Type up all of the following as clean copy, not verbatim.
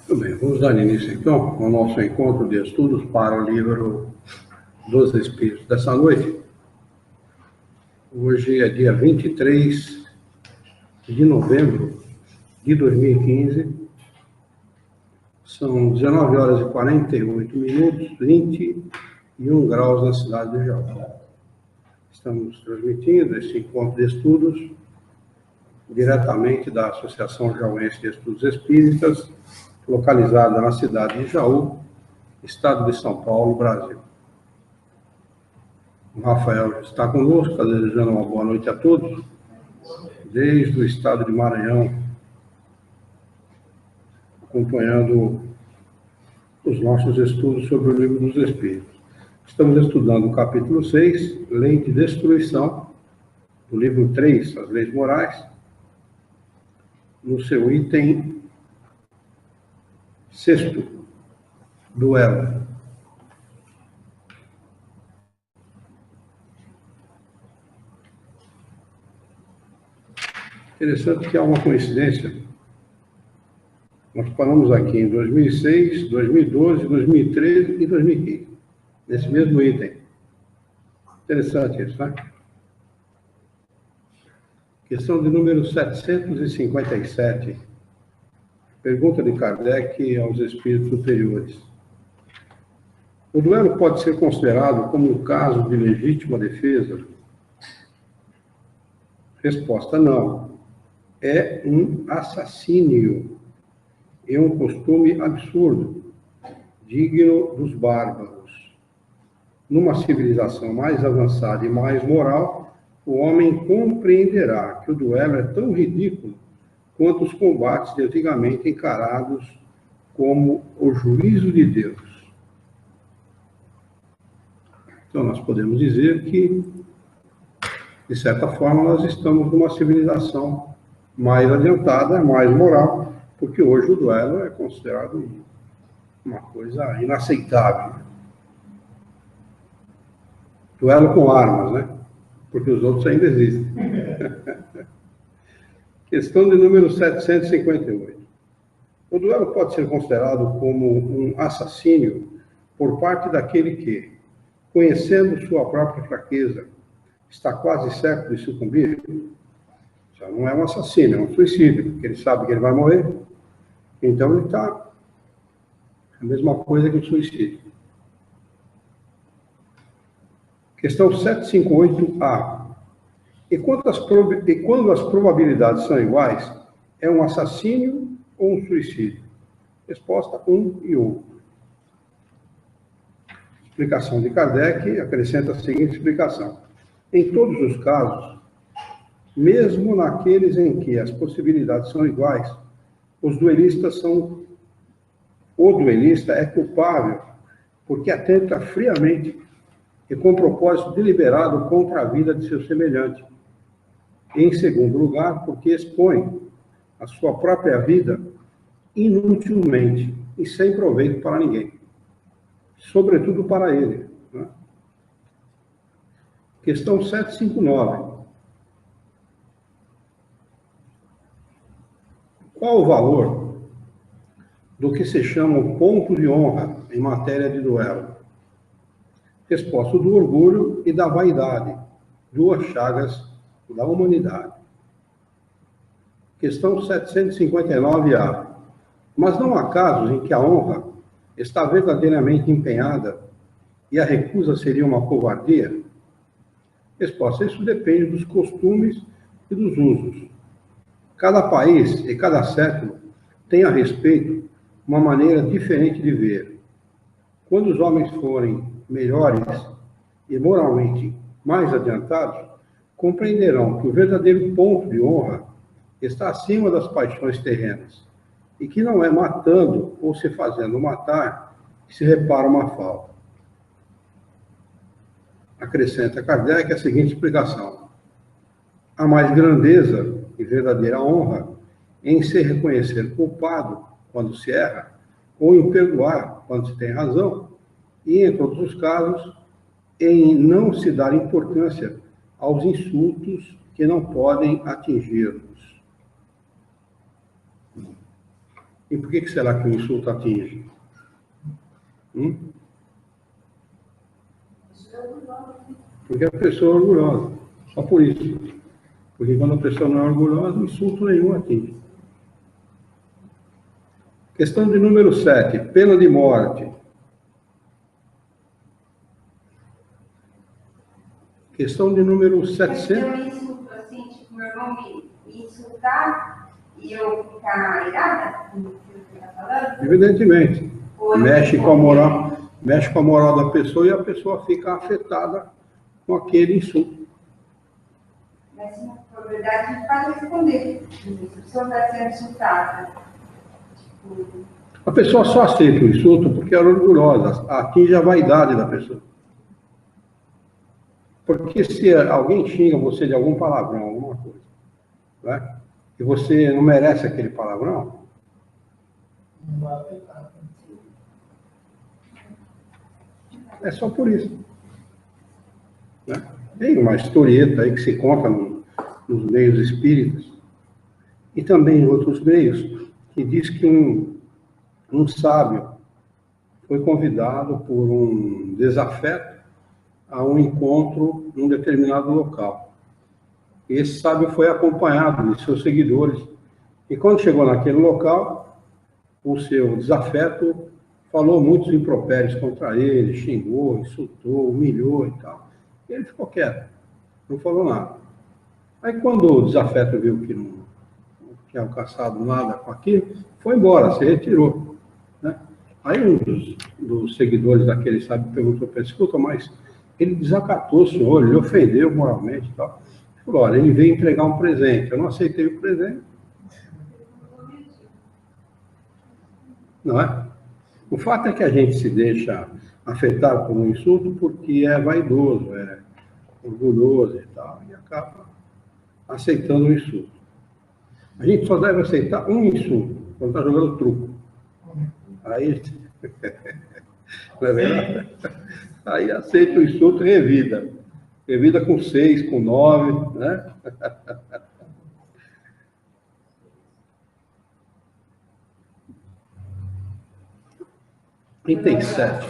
Muito bem, vamos dar início então ao nosso encontro de estudos para o livro dos Espíritos dessa noite. Hoje é dia 23 de novembro de 2015, são 19 horas e 48 minutos, 21 graus na cidade de Jaú. Estamos transmitindo esse encontro de estudos diretamente da Associação Jauense de Estudos Espíritas, localizada na cidade de Jaú, estado de São Paulo, Brasil. O Rafael está conosco, está desejando uma boa noite a todos, desde o estado de Maranhão, acompanhando os nossos estudos sobre o Livro dos Espíritos. Estamos estudando o capítulo 6, Lei de Destruição, do livro 3, As Leis Morais, no seu item 6º, duelo. Interessante que há uma coincidência. Nós paramos aqui em 2006, 2012, 2013 e 2015, nesse mesmo item. Interessante isso, né? Questão de número 757. Pergunta de Kardec aos espíritos superiores. O duelo pode ser considerado como um caso de legítima defesa? Resposta: não. É um assassínio e um costume absurdo, digno dos bárbaros. Numa civilização mais avançada e mais moral, o homem compreenderá que o duelo é tão ridículo quanto os combates de antigamente encarados como o juízo de Deus. Então, nós podemos dizer que, de certa forma, nós estamos numa civilização mais adiantada, mais moral, porque hoje o duelo é considerado uma coisa inaceitável. Duelo com armas, né? Porque os outros ainda existem. Questão de número 758. O duelo pode ser considerado como um assassínio por parte daquele que, conhecendo sua própria fraqueza, está quase certo de sucumbir? Já não é um assassínio, é um suicídio, porque ele sabe que ele vai morrer. Então ele está a mesma coisa que o suicídio. Questão 758A. E quando as probabilidades são iguais, é um assassínio ou um suicídio? Resposta: um e outro. Explicação de Kardec acrescenta a seguinte explicação. Em todos os casos, mesmo naqueles em que as possibilidades são iguais, o duelista é culpável porque atenta friamente e com propósito deliberado contra a vida de seu semelhante. Em segundo lugar, porque expõe a sua própria vida inutilmente e sem proveito para ninguém, sobretudo para ele, né? Questão 759. Qual o valor do que se chama o ponto de honra em matéria de duelo? Resposta: do orgulho e da vaidade, duas chagas da humanidade. Questão 759A. Mas não há casos em que a honra está verdadeiramente empenhada e a recusa seria uma covardia? Resposta: isso depende dos costumes e dos usos. Cada país e cada século tem a respeito uma maneira diferente de ver. Quando os homens forem melhores e moralmente mais adiantados, compreenderão que o verdadeiro ponto de honra está acima das paixões terrenas e que não é matando ou se fazendo matar que se repara uma falta. Acrescenta Kardec a seguinte explicação. Há mais grandeza e verdadeira honra em se reconhecer culpado quando se erra ou em perdoar quando se tem razão e, em todos os casos, em não se dar importância aos insultos que não podem atingir-nos. E por que será que o insulto atinge? Porque a pessoa é orgulhosa. Só por isso. Porque quando a pessoa não é orgulhosa, insulto nenhum atinge. Questão de número 7, pena de morte. Questão de número 700. Eu insulto assim, tipo, meu irmão me insultar e eu ficar irada com o que você está falando? Evidentemente. Mexe com a moral da pessoa e a pessoa fica afetada com aquele insulto. Mas, na verdade, a gente pode responder. A pessoa está sendo insultada. Tipo... A pessoa só aceita o insulto porque ela é orgulhosa, atinge a vaidade da pessoa. Porque se alguém xinga você de algum palavrão, alguma coisa, né? E você não merece aquele palavrão, não vai afetar. É só por isso. Né? Tem uma historieta aí que se conta nos meios espíritas e também em outros meios, que diz que um sábio foi convidado por um desafeto a um encontro em um determinado local. Esse sábio foi acompanhado de seus seguidores. E quando chegou naquele local, o seu desafeto falou muitos impropérios contra ele, xingou, insultou, humilhou e tal. E ele ficou quieto, não falou nada. Aí quando o desafeto viu que não tinha alcançado nada com aquilo, foi embora, se retirou. Né? Aí um dos seguidores daquele sábio perguntou para ele: escuta, mas ele desacatou o senhor, ele ofendeu moralmente e tal. Ele falou: olha, ele veio entregar um presente, eu não aceitei o presente. Não é? O fato é que a gente se deixa afetar por um insulto porque é vaidoso, é orgulhoso e tal, e acaba aceitando o insulto. A gente só deve aceitar um insulto quando está jogando truco. Aí, não é verdade? Aí aceita o insulto e revida. Revida com 6, com 9, né? Item 7.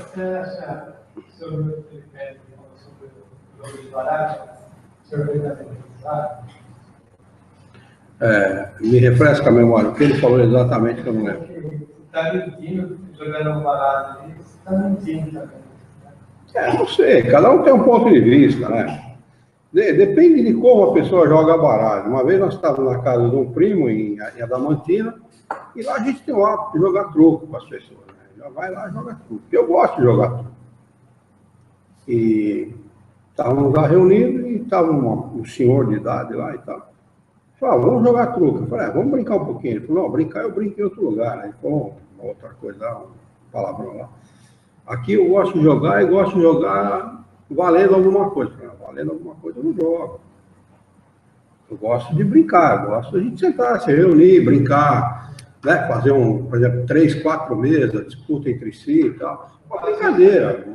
Sobre o jogo de baralho, o senhor fez a pergunta. Me refresca a memória, o que ele falou exatamente que eu não lembro. Você está mentindo, jogando um baralho ali, você está mentindo também. Não sei, cada um tem um ponto de vista, né? Depende de como a pessoa joga baralho. Uma vez nós estávamos na casa de um primo, em Adamantina, e lá a gente tem o hábito de jogar truco com as pessoas. Né? Já vai lá e joga truco. Eu gosto de jogar truco. E estávamos lá reunidos e estava um senhor de idade lá e tal. Falei: vamos jogar truco. Eu falei: vamos brincar um pouquinho. Ele falou: não, brincar eu brinco em outro lugar. Ele falou uma outra coisa lá, um palavrão lá. Aqui eu gosto de jogar e gosto de jogar valendo alguma coisa. Valendo alguma coisa eu não jogo. Eu gosto de brincar, eu gosto de a gente sentar, se reunir, brincar, né? Fazer por exemplo, 3, 4 mesas, disputa entre si e tal. Uma brincadeira.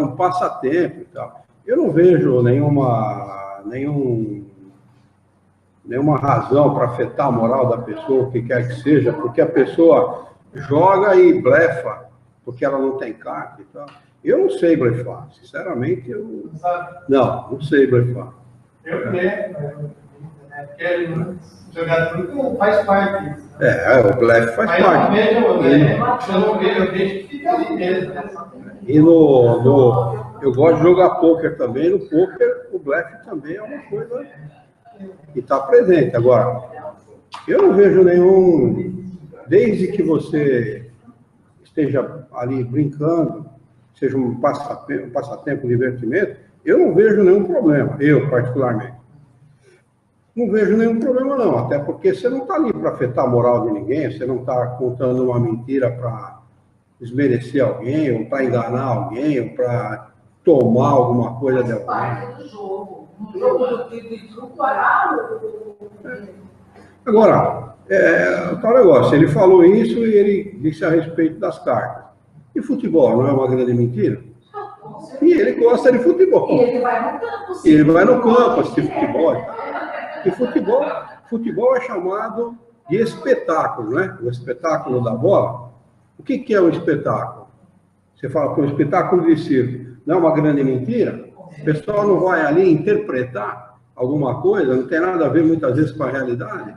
Um passatempo e tal. Eu não vejo nenhuma razão para afetar a moral da pessoa, o que quer que seja, porque a pessoa joga e blefa, porque ela não tem carta e tal. Eu não sei blefar, sinceramente, eu... Não sei blefar. Eu quero, porque jogar truco faz parte disso. O blefe faz parte. Eu não vejo, eu vejo que fica ali mesmo. E eu gosto de jogar pôquer também. No pôquer, o blefe também é uma coisa que está presente. Agora, eu não vejo nenhum... Desde que você esteja ali brincando, seja um passatempo, um divertimento, eu não vejo nenhum problema, eu particularmente. Não vejo nenhum problema não, até porque você não está ali para afetar a moral de ninguém, você não está contando uma mentira para desmerecer alguém, ou para enganar alguém, ou para tomar alguma coisa de alguém. Parte do jogo. Um jogo de truco baralho. Agora, o tal negócio, ele falou isso e ele disse a respeito das cartas. E futebol não é uma grande mentira? E ele gosta de futebol. E ele vai no campo, sim. E ele vai no campo assistir futebol. E futebol é chamado de espetáculo, né? O espetáculo da bola. O que é um espetáculo? Você fala que um espetáculo de circo não é uma grande mentira? O pessoal não vai ali interpretar alguma coisa, não tem nada a ver muitas vezes com a realidade.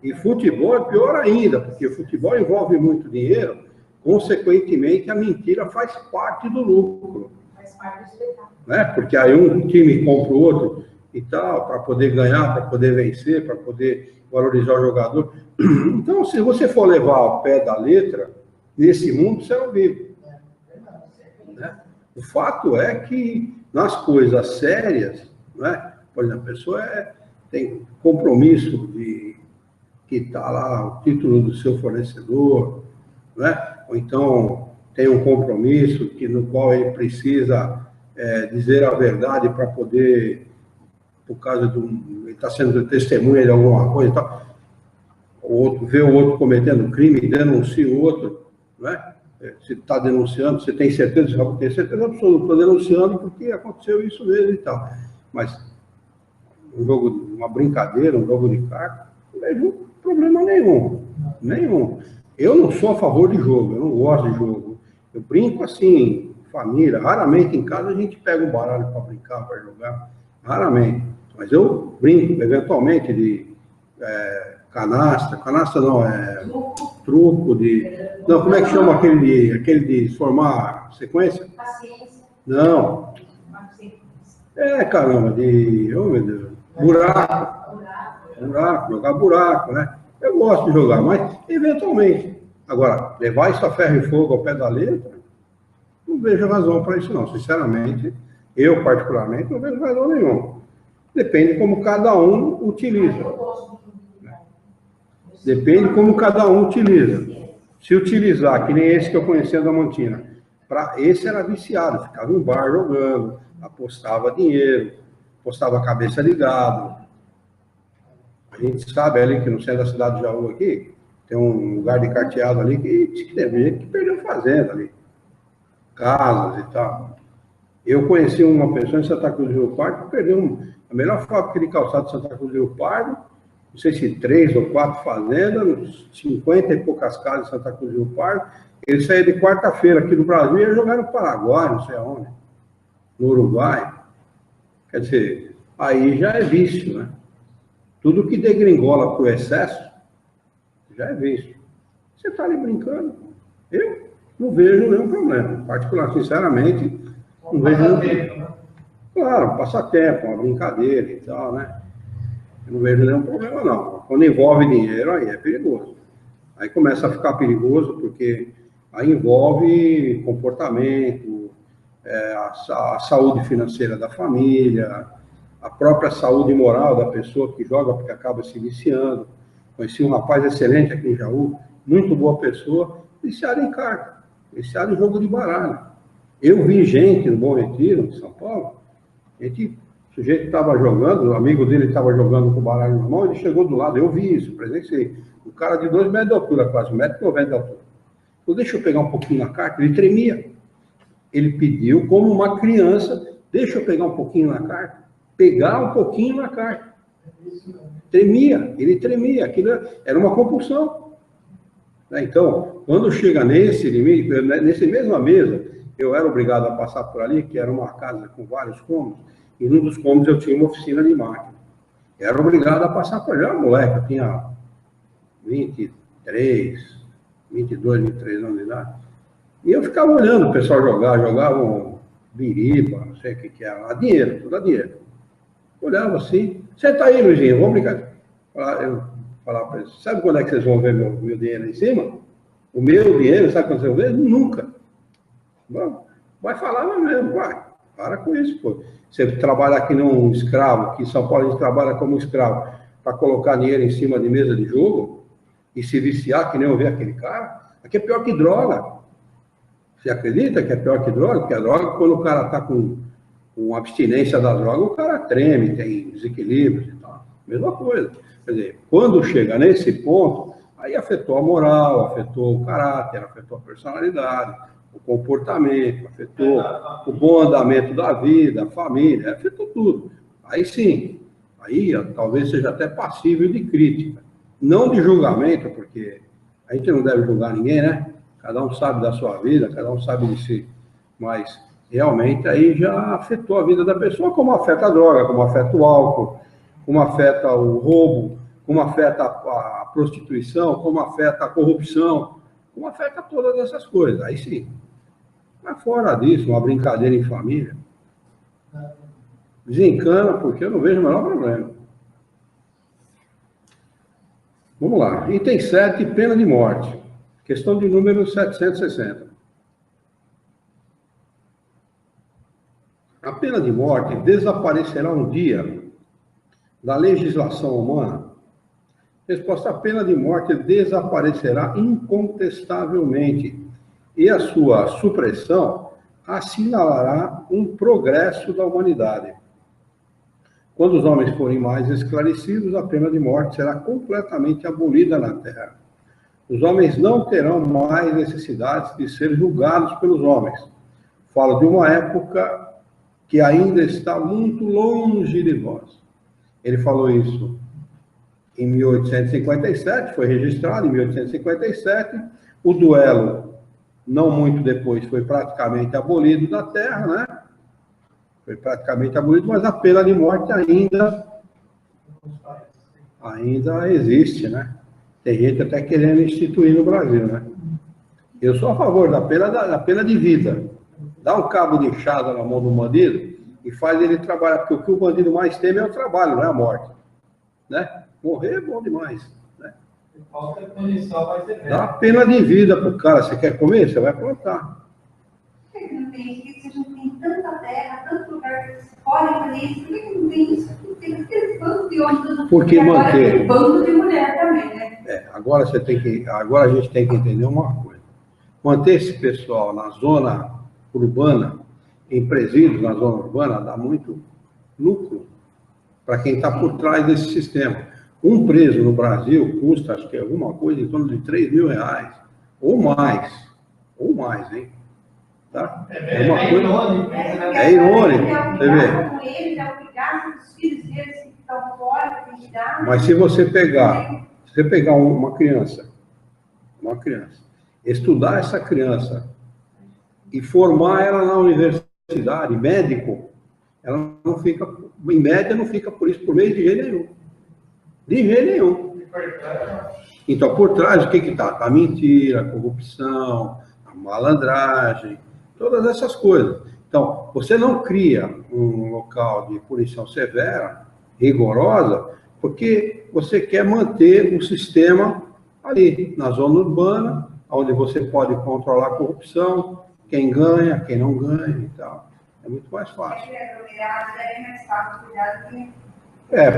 E futebol é pior ainda, porque futebol envolve muito dinheiro, consequentemente a mentira faz parte do lucro. Faz parte do espetáculo. Né? Porque aí um time compra o outro e tal, para poder ganhar, para poder vencer, para poder valorizar o jogador. Então, se você for levar ao pé da letra, nesse mundo você não vive. Né? O fato é que nas coisas sérias, né? Por exemplo, a pessoa tem compromisso de quitar lá o título do seu fornecedor, né? Ou então tem um compromisso no qual ele precisa dizer a verdade para poder, por causa de ele está sendo testemunha de alguma coisa e tal, vê o outro cometendo crime, denuncia o outro, né? Você está denunciando, você tem certeza, você vai ter certeza absoluta, estou denunciando porque aconteceu isso mesmo e tal. Mas um jogo, uma brincadeira, um jogo de carta, não vejo problema nenhum. Nenhum. Eu não sou a favor de jogo, eu não gosto de jogo. Eu brinco assim, família, raramente em casa a gente pega um baralho para brincar, para jogar, raramente. Mas eu brinco, eventualmente, de canastra não, truco de... Não, como é que chama aquele de formar sequência? Paciência. Não. Caramba, oh meu Deus, buraco, jogar buraco, né? Eu gosto de jogar, mas eventualmente. Agora, levar isso a ferro e fogo ao pé da letra, não vejo razão para isso não. Sinceramente, eu particularmente não vejo razão nenhuma. Depende como cada um utiliza. Depende como cada um utiliza. Se utilizar, que nem esse que eu conheci da Mantina, esse era viciado, ficava em bar jogando, apostava dinheiro, apostava a cabeça ligado. A gente sabe ali que no centro da cidade de Jaú aqui, tem um lugar de carteado ali que teve gente que perdeu fazenda ali, casas e tal. Eu conheci uma pessoa em Santa Cruz do Rio Pardo que perdeu a melhor fábrica de calçado de Santa Cruz do Rio Pardo, não sei se 3 ou 4 fazendas, 50 e poucas casas em Santa Cruz do Rio Pardo. Ele saía de quarta-feira aqui no Brasil e ia jogar no Paraguai, não sei aonde, no Uruguai. Quer dizer, aí já é vício, né? Tudo que degringola para o excesso já é vício. Você está ali brincando, eu não vejo nenhum problema. Particular, sinceramente, não vejo nenhum problema. Claro, um passatempo, uma brincadeira e tal, né? Eu não vejo nenhum problema, não. Quando envolve dinheiro, aí é perigoso. Aí começa a ficar perigoso, porque aí envolve comportamento, a saúde financeira da família, a própria saúde moral da pessoa que joga, porque acaba se viciando. Conheci um rapaz excelente aqui em Jaú, muito boa pessoa, viciado em carta, viciado em jogo de baralho. Eu vi gente no Bom Retiro, em São Paulo, o sujeito estava jogando, o amigo dele estava jogando com o baralho na mão, ele chegou do lado, eu vi isso, presenciei. Um cara de 2 metros de altura, quase 1,90 m de altura. Então, deixa eu pegar um pouquinho na carta, ele tremia. Ele pediu, como uma criança, deixa eu pegar um pouquinho na carta, pegar um pouquinho na carta. Tremia, ele tremia, aquilo era uma compulsão. Então, quando chega nesse limite, nessa mesma mesa, eu era obrigado a passar por ali, que era uma casa com vários cômodos, e num dos cômodos eu tinha uma oficina de máquina. Eu era obrigado a passar por ali, eu era moleque, eu tinha 22, 23 anos de idade. E eu ficava olhando o pessoal jogavam biriba, não sei o que era, dinheiro, tudo a dinheiro. Olhava assim, senta aí, Luizinho, vamos brincar. Eu falava para eles, sabe quando é que vocês vão ver meu dinheiro aí em cima? O meu dinheiro, sabe quando vocês vão ver? Nunca. Bom, vai falar mesmo, vai. Para com isso, pô. Você trabalha aqui num escravo, aqui em São Paulo a gente trabalha como escravo, para colocar dinheiro em cima de mesa de jogo e se viciar, que nem eu vi aquele cara, aqui é pior que droga. Você acredita que é pior que droga? Porque a droga, quando o cara está com abstinência da droga, o cara treme, tem desequilíbrios e tal. Mesma coisa. Quer dizer, quando chega nesse ponto, aí afetou a moral, afetou o caráter, afetou a personalidade, o comportamento, afetou o bom andamento da vida, a família, afetou tudo. Aí sim, aí talvez seja até passível de crítica. não de julgamento, porque a gente não deve julgar ninguém, né? Cada um sabe da sua vida, cada um sabe de si, mas realmente aí já afetou a vida da pessoa, como afeta a droga, como afeta o álcool, como afeta o roubo, como afeta a prostituição, como afeta a corrupção, como afeta todas essas coisas. Aí sim. Mas fora disso, uma brincadeira em família, desencana, porque eu não vejo o menor problema. Vamos lá. Item 7, pena de morte. Questão de número 760. A pena de morte desaparecerá um dia da legislação humana? Resposta: a pena de morte desaparecerá incontestavelmente e a sua supressão assinalará um progresso da humanidade. Quando os homens forem mais esclarecidos, a pena de morte será completamente abolida na Terra. Os homens não terão mais necessidade de ser julgados pelos homens. Falo de uma época que ainda está muito longe de vós. Ele falou isso em 1857, foi registrado em 1857. O duelo, não muito depois, foi praticamente abolido da Terra, né? Foi praticamente abolido, mas a pena de morte ainda existe, né? Tem gente até querendo instituir no Brasil, né? Eu sou a favor da pena de vida. Dá um cabo de enxada na mão do bandido e faz ele trabalhar, porque o que o bandido mais teme é o trabalho, não é a morte, né? Morrer é bom demais, né? Dá a pena de vida pro cara. Você quer comer? Você vai plantar. Por que não tem isso? Se a gente tem tanta terra, tanto lugar que se pode fazer isso, por que não tem isso? Tem aquele bando de homens. Porque manter. Agora, bando de mulher também, né? Agora a gente tem que entender uma coisa. Manter esse pessoal na zona urbana, em presídios na zona urbana, dá muito lucro para quem está por trás desse sistema. Um preso no Brasil custa, acho que é alguma coisa em torno de R$3.000, ou mais, hein? Tá? É uma coisa... irônico. É irônico, você vê. Com eles, é obrigado os filhos deles que estão fora, que eles dão. Mas se você pegar uma criança, estudar essa criança e formar ela na universidade, médico, ela não fica, em média, não fica por isso por mês de jeito nenhum. De jeito nenhum. Então, por trás, o que está? A mentira, a corrupção, a malandragem, todas essas coisas. Então, você não cria um local de punição severa, rigorosa, porque você quer manter o sistema ali, na zona urbana, onde você pode controlar a corrupção, quem ganha, quem não ganha e tal. É muito mais fácil.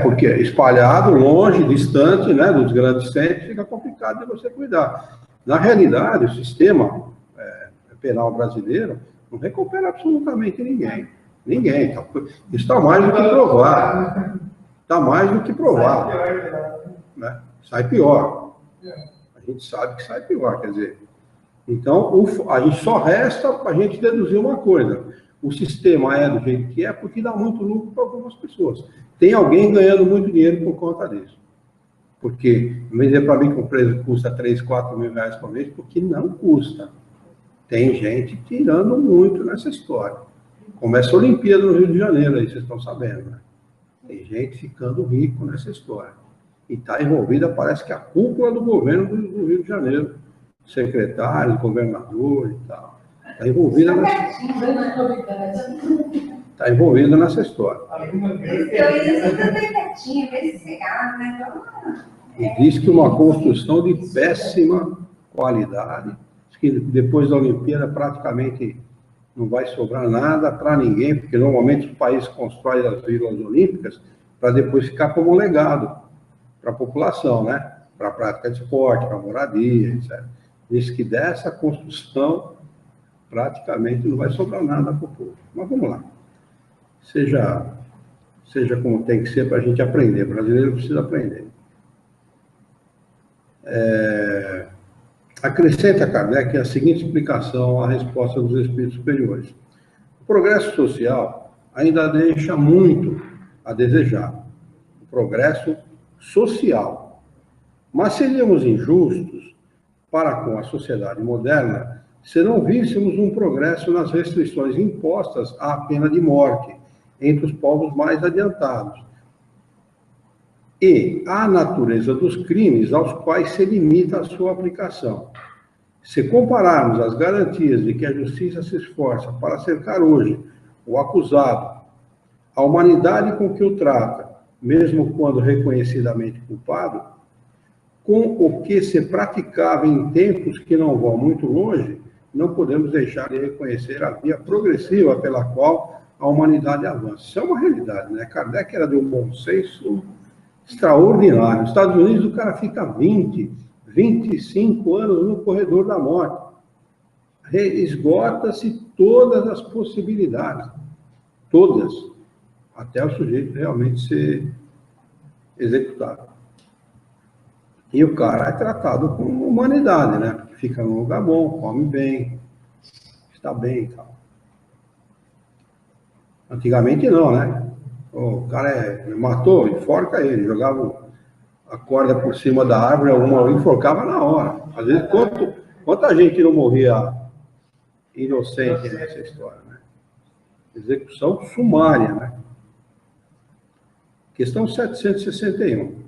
Porque espalhado, longe, distante, né, dos grandes centros, fica complicado de você cuidar. Na realidade, o sistema penal brasileiro não recupera absolutamente ninguém. Ninguém. Então, isso está mais do que provado. Está mais do que provado. Né? Sai pior. A gente sabe que sai pior, quer dizer. Então, a gente só resta para a gente deduzir uma coisa. O sistema é do jeito que é porque dá muito lucro para algumas pessoas. Tem alguém ganhando muito dinheiro por conta disso. Porque, não dizer para mim que um preço custa 3, 4 mil reais por mês, porque não custa. Tem gente tirando muito nessa história. Começa a Olimpíada no Rio de Janeiro, aí vocês estão sabendo, né? Tem gente ficando rico nessa história. E está envolvida, parece que a cúpula do governo do Rio de Janeiro. Secretário, governador e tal. Está envolvida nessa história. E diz que uma construção de péssima qualidade, que depois da Olimpíada praticamente não vai sobrar nada para ninguém, porque normalmente os países constroem as vilas olímpicas para depois ficar como legado para a população, né? Para a prática de esporte, para a moradia, etc. Diz que dessa construção praticamente não vai sobrar nada para o povo. Mas vamos lá. Seja como tem que ser para a gente aprender. O brasileiro precisa aprender. Acrescenta a Kardec a seguinte explicação à resposta dos espíritos superiores. O progresso social ainda deixa muito a desejar. O progresso social. Mas seríamos injustos para com a sociedade moderna se não víssemos um progresso nas restrições impostas à pena de morte entre os povos mais adiantados e à natureza dos crimes aos quais se limita a sua aplicação. Se compararmos as garantias de que a justiça se esforça para cercar hoje o acusado, a humanidade com que o trata, mesmo quando reconhecidamente culpado, com o que se praticava em tempos que não vão muito longe, não podemos deixar de reconhecer a via progressiva pela qual a humanidade avança. Isso é uma realidade, né? Kardec era de um bom senso extraordinário. Nos Estados Unidos, o cara fica 20, 25 anos no corredor da morte. Esgota-se todas as possibilidades. Todas. Até o sujeito realmente ser executado. E o cara é tratado com humanidade, né? Fica num lugar bom, come bem, está bem e tal. Antigamente não, né? O cara matou, enforca ele, jogava a corda por cima da árvore, alguma enforcava na hora. Às vezes, quanta gente não morria inocente nessa história, né? Execução sumária, né? Questão 761.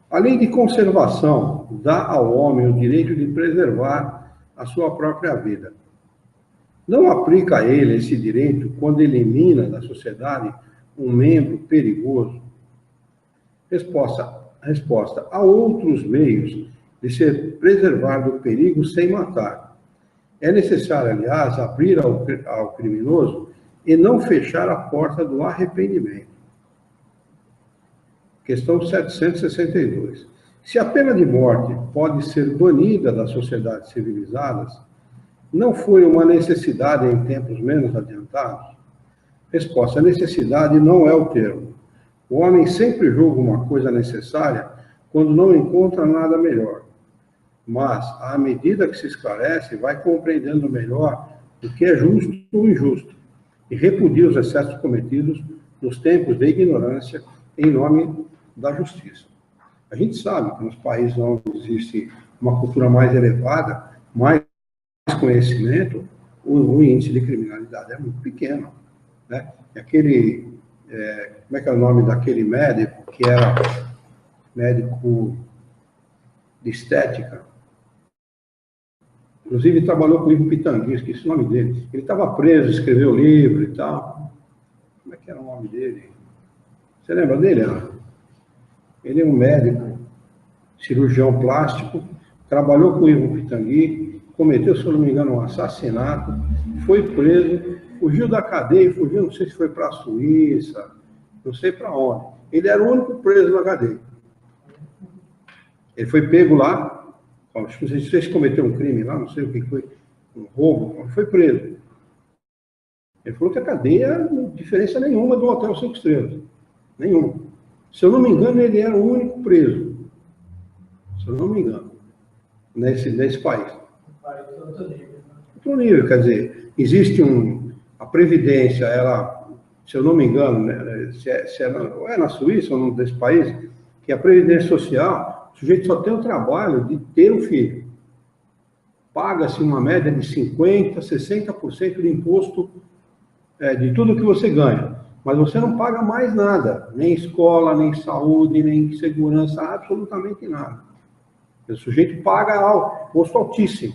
A lei de conservação dá ao homem o direito de preservar a sua própria vida. Não aplica a ele esse direito quando elimina da sociedade um membro perigoso? Resposta. Há outros meios de se preservar do perigo sem matar. É necessário, aliás, abrir ao criminoso e não fechar a porta do arrependimento. Questão 762. Se a pena de morte pode ser banida das sociedades civilizadas, não foi uma necessidade em tempos menos adiantados? Resposta. A necessidade não é o termo. O homem sempre julga uma coisa necessária quando não encontra nada melhor. Mas, à medida que se esclarece, vai compreendendo melhor o que é justo ou injusto e repudia os excessos cometidos nos tempos de ignorância em nome da justiça. A gente sabe que nos países onde existe uma cultura mais elevada, mais conhecimento, o índice de criminalidade é muito pequeno, né? Como é que é o nome daquele médico que era médico de estética? Inclusive trabalhou com o Ivo Pitangui, esqueci o nome dele. Ele estava preso, escreveu livro e tal. Como é que era o nome dele? Você lembra dele, Ana? Ele é um médico, cirurgião plástico, trabalhou com o Ivo Pitangui, cometeu, se eu não me engano, um assassinato, foi preso, fugiu da cadeia, não sei se foi para a Suíça, não sei para onde. Ele era o único preso na cadeia. Ele foi pego lá, não sei se cometeu um crime lá, não sei o que foi, um roubo, foi preso. Ele falou que a cadeia não tem diferença nenhuma do Hotel 5 Estrelas. Nenhuma. Se eu não me engano, ele era o único preso. Se eu não me engano. Nesse país. Outro nível, quer dizer, existe a Previdência, ela, se eu não me engano, né, ou é na Suíça ou num desses países, que a Previdência Social, o sujeito só tem o trabalho de ter um filho. Paga-se uma média de 50%, 60% de imposto de tudo que você ganha. Mas você não paga mais nada, nem escola, nem saúde, nem segurança, absolutamente nada. O sujeito paga imposto altíssimo,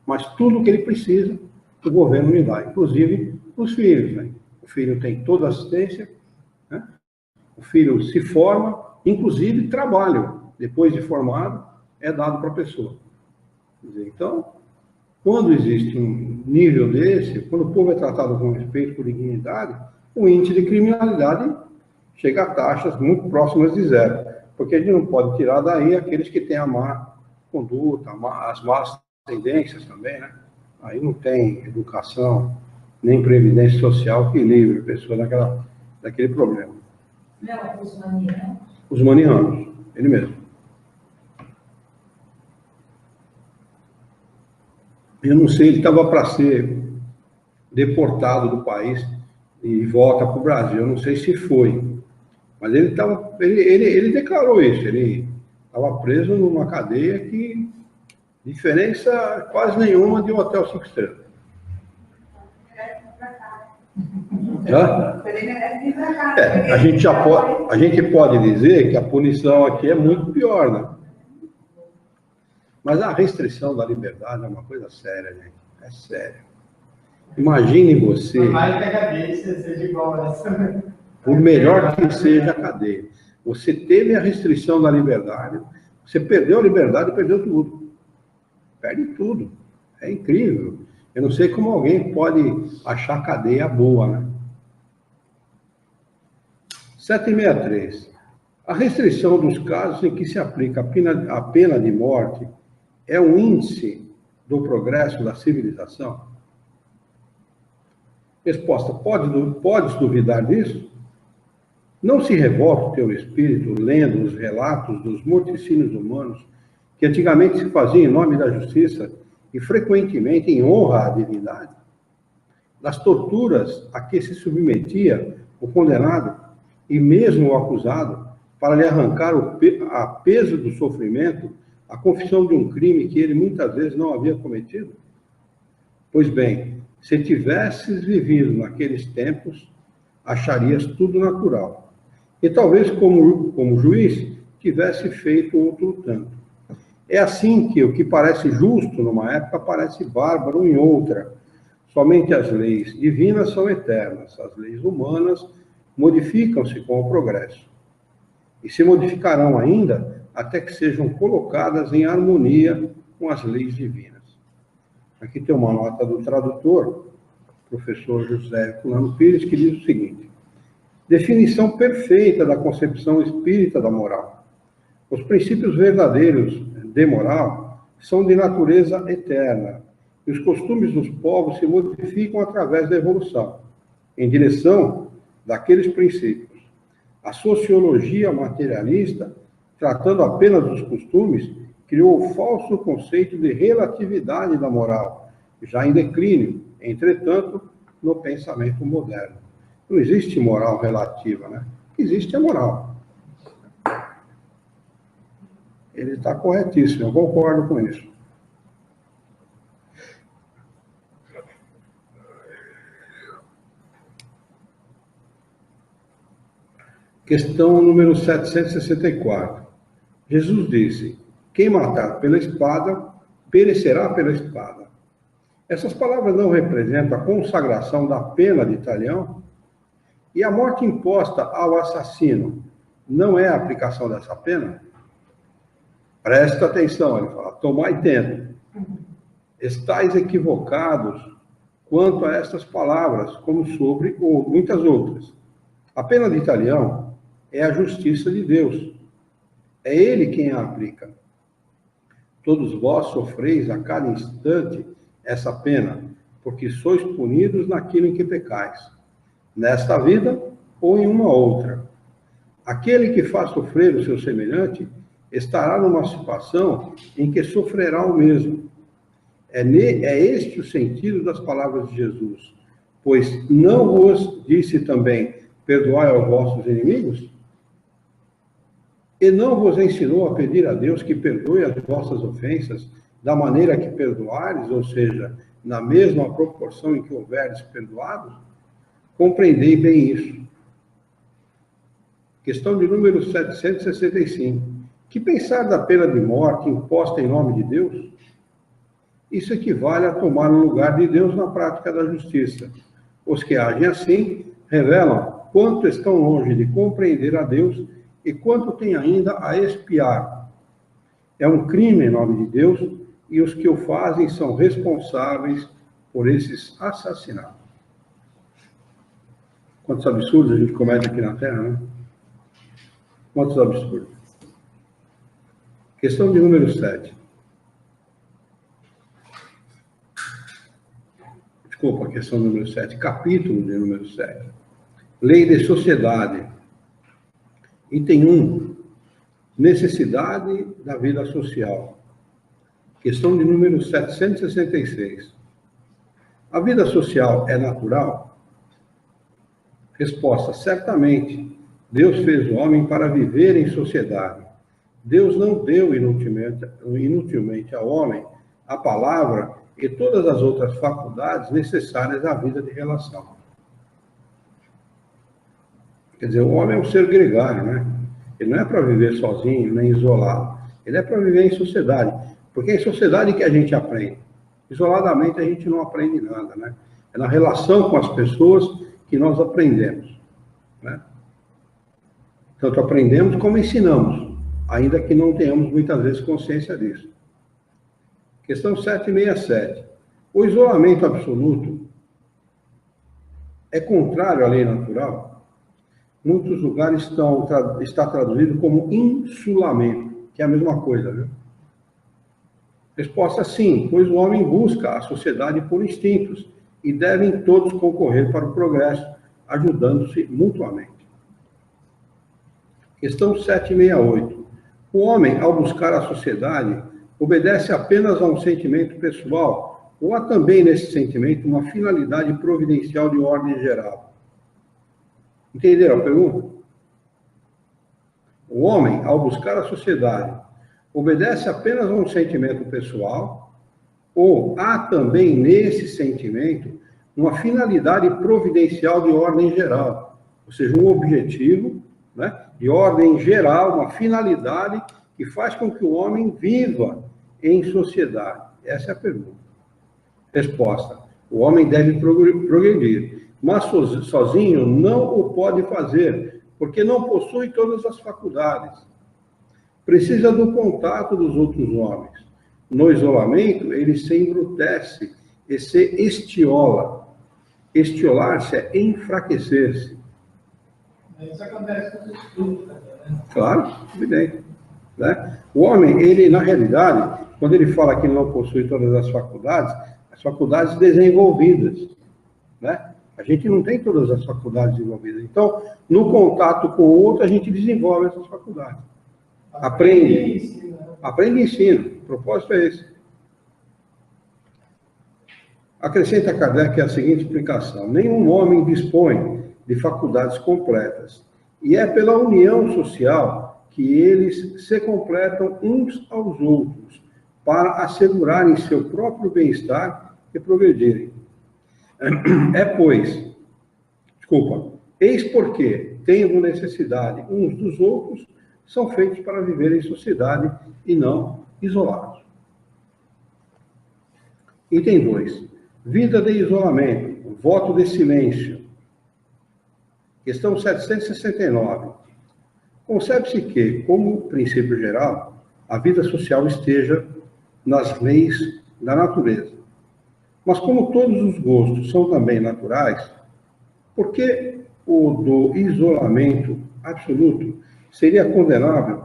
mas tudo o que ele precisa, o governo lhe dá, inclusive os filhos, né? O filho tem toda a assistência, né? O filho se forma, inclusive trabalho, depois de formado, é dado para a pessoa. Quer dizer, então, quando existe um nível desse, quando o povo é tratado com respeito, com dignidade, o índice de criminalidade chega a taxas muito próximas de zero, porque a gente não pode tirar daí aqueles que têm a má conduta, as más tendências também, né? Aí não tem educação, nem previdência social que livre a pessoa daquele problema. Não, os manianos. Os manianos, ele mesmo. Eu não sei, ele estava para ser deportado do país e volta para o Brasil. Eu não sei se foi, mas ele declarou isso. Ele Estava preso numa cadeia que diferença quase nenhuma de um hotel 5 estrelas. A gente pode dizer que a punição aqui é muito pior, né? Mas a restrição da liberdade é uma coisa séria, gente. É sério. Imagine você... Por mais que a cadeia seja igual a essa. Por melhor que seja a cadeia. Você teve a restrição da liberdade, você perdeu a liberdade e perdeu tudo. Perde tudo. É incrível. Eu não sei como alguém pode achar a cadeia boa, né? 763. A restrição dos casos em que se aplica a pena de morte é um índice do progresso da civilização? Resposta: podes duvidar disso? Não se revolta o teu espírito lendo os relatos dos morticínios humanos que antigamente se faziam em nome da justiça e frequentemente em honra à divindade? Das torturas a que se submetia o condenado e mesmo o acusado para lhe arrancar a peso do sofrimento a confissão de um crime que ele muitas vezes não havia cometido? Pois bem, se tivesses vivido naqueles tempos, acharias tudo natural. E talvez, como juiz, tivesse feito outro tanto. É assim que o que parece justo numa época parece bárbaro em outra. Somente as leis divinas são eternas, as leis humanas modificam-se com o progresso. E se modificarão ainda até que sejam colocadas em harmonia com as leis divinas. Aqui tem uma nota do tradutor, professor José Herculano Pires, que diz o seguinte: definição perfeita da concepção espírita da moral. Os princípios verdadeiros de moral são de natureza eterna, e os costumes dos povos se modificam através da evolução, em direção daqueles princípios. A sociologia materialista, tratando apenas dos costumes, criou o falso conceito de relatividade da moral, já em declínio, entretanto, no pensamento moderno. Não existe moral relativa, né? Existe a moral. Ele está corretíssimo, eu concordo com isso. Questão número 764. Jesus disse: quem matar pela espada, perecerá pela espada. Essas palavras não representam a consagração da pena de talião? E a morte imposta ao assassino não é a aplicação dessa pena? Presta atenção, ele fala: tomai tento. Estais equivocados quanto a estas palavras, como sobre muitas outras. A pena de talião é a justiça de Deus. É Ele quem a aplica. Todos vós sofreis a cada instante essa pena, porque sois punidos naquilo em que pecais, nesta vida ou em uma outra. Aquele que faz sofrer o seu semelhante estará numa situação em que sofrerá o mesmo. É este o sentido das palavras de Jesus. Pois não vos disse também: perdoai aos vossos inimigos? E não vos ensinou a pedir a Deus que perdoe as vossas ofensas da maneira que perdoares, ou seja, na mesma proporção em que houveres perdoado? Compreendei bem isso. Questão de número 765. Que pensar da pena de morte imposta em nome de Deus? Isso equivale a tomar o lugar de Deus na prática da justiça. Os que agem assim revelam quanto estão longe de compreender a Deus e quanto têm ainda a expiar. É um crime em nome de Deus e os que o fazem são responsáveis por esses assassinatos. Quantos absurdos a gente comete aqui na Terra, né? Quantos absurdos. Questão de número 7. Desculpa, questão número 7. Capítulo de número 7. Lei de sociedade. Item 1. Necessidade da vida social. Questão de número 766. A vida social é natural? Resposta: certamente. Deus fez o homem para viver em sociedade. Deus não deu inutilmente ao homem a palavra e todas as outras faculdades necessárias à vida de relação. Quer dizer, o homem é um ser gregário, né? Ele não é para viver sozinho, nem isolado. Ele é para viver em sociedade. Porque é em sociedade que a gente aprende. Isoladamente a gente não aprende nada, né? É na relação com as pessoas que nós aprendemos, né? Tanto aprendemos como ensinamos, ainda que não tenhamos muitas vezes consciência disso. Questão 767. O isolamento absoluto é contrário à lei natural? Muitos lugares está traduzido como insulamento, que é a mesma coisa, né? Resposta: sim, pois o homem busca a sociedade por instintos e devem todos concorrer para o progresso, ajudando-se mutuamente. Questão 768. O homem, ao buscar a sociedade, obedece apenas a um sentimento pessoal ou há também nesse sentimento uma finalidade providencial de ordem geral? Entenderam a pergunta? O homem, ao buscar a sociedade, obedece apenas a um sentimento pessoal ou há também nesse sentimento uma finalidade providencial de ordem geral, ou seja, um objetivo, né, de ordem geral, uma finalidade que faz com que o homem viva em sociedade? Essa é a pergunta. Resposta: o homem deve progredir, mas sozinho não o pode fazer, porque não possui todas as faculdades. Precisa do contato dos outros homens. No isolamento, ele se embrutece e se estiola. Estiolar-se é enfraquecer-se. Isso acontece com os estudos também, né? Claro, evidente, né? O homem, ele, na realidade, quando ele fala que ele não possui todas as faculdades desenvolvidas, né? A gente não tem todas as faculdades desenvolvidas. Então, no contato com o outro, a gente desenvolve essas faculdades. Aprende e ensina. O propósito é esse. Acrescenta Kardec a seguinte explicação: nenhum homem dispõe de faculdades completas, e é pela união social que eles se completam uns aos outros, para assegurarem seu próprio bem-estar e progredirem. Eis porque, tendo necessidade uns dos outros, são feitos para viver em sociedade e não isolados. Item 2. Vida de isolamento, voto de silêncio. Questão 769. Concebe-se que, como princípio geral, a vida social esteja nas leis da natureza. Mas como todos os gostos são também naturais, por que o do isolamento absoluto seria condenável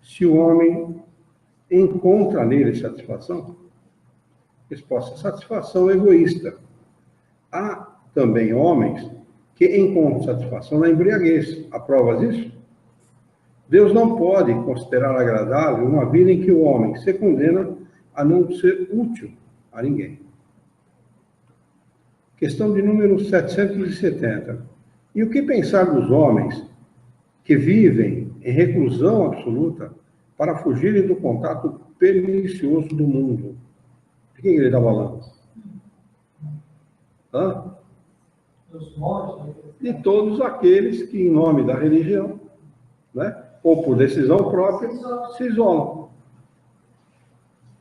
se o homem encontra nele satisfação? Resposta: satisfação egoísta. Há também homens que encontram satisfação na embriaguez. Há provas disso? Deus não pode considerar agradável uma vida em que o homem se condena a não ser útil a ninguém. Questão de número 770. E o que pensar dos homens que vivem em reclusão absoluta para fugirem do contato pernicioso do mundo? De quem ele está falando? De todos aqueles que, em nome da religião, né, ou por decisão própria, se isolam.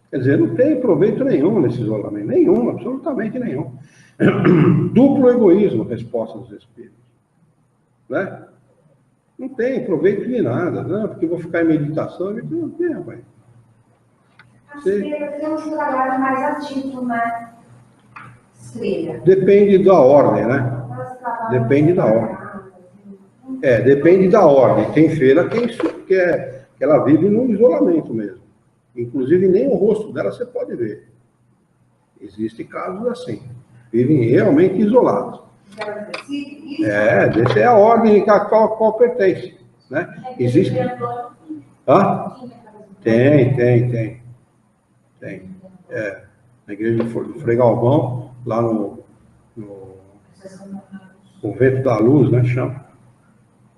Quer dizer, não tem proveito nenhum nesse isolamento. Nenhum, absolutamente nenhum. Duplo egoísmo, resposta dos espíritos. Né? Não tem proveito de nada. Não, porque eu vou ficar em meditação. Não tem, rapaz. Estrela tem um trabalho mais ativo, né? Estrela. Depende da ordem, né? Depende da ordem. Depende da ordem. Tem feira que ela vive no isolamento mesmo. Inclusive, nem o rosto dela você pode ver. Existem casos assim. Vivem realmente isolados. Essa é a ordem a qual pertence. Né? Existe. Tem. Na igreja do Frei Galvão, lá no Convento da Luz, né, chama.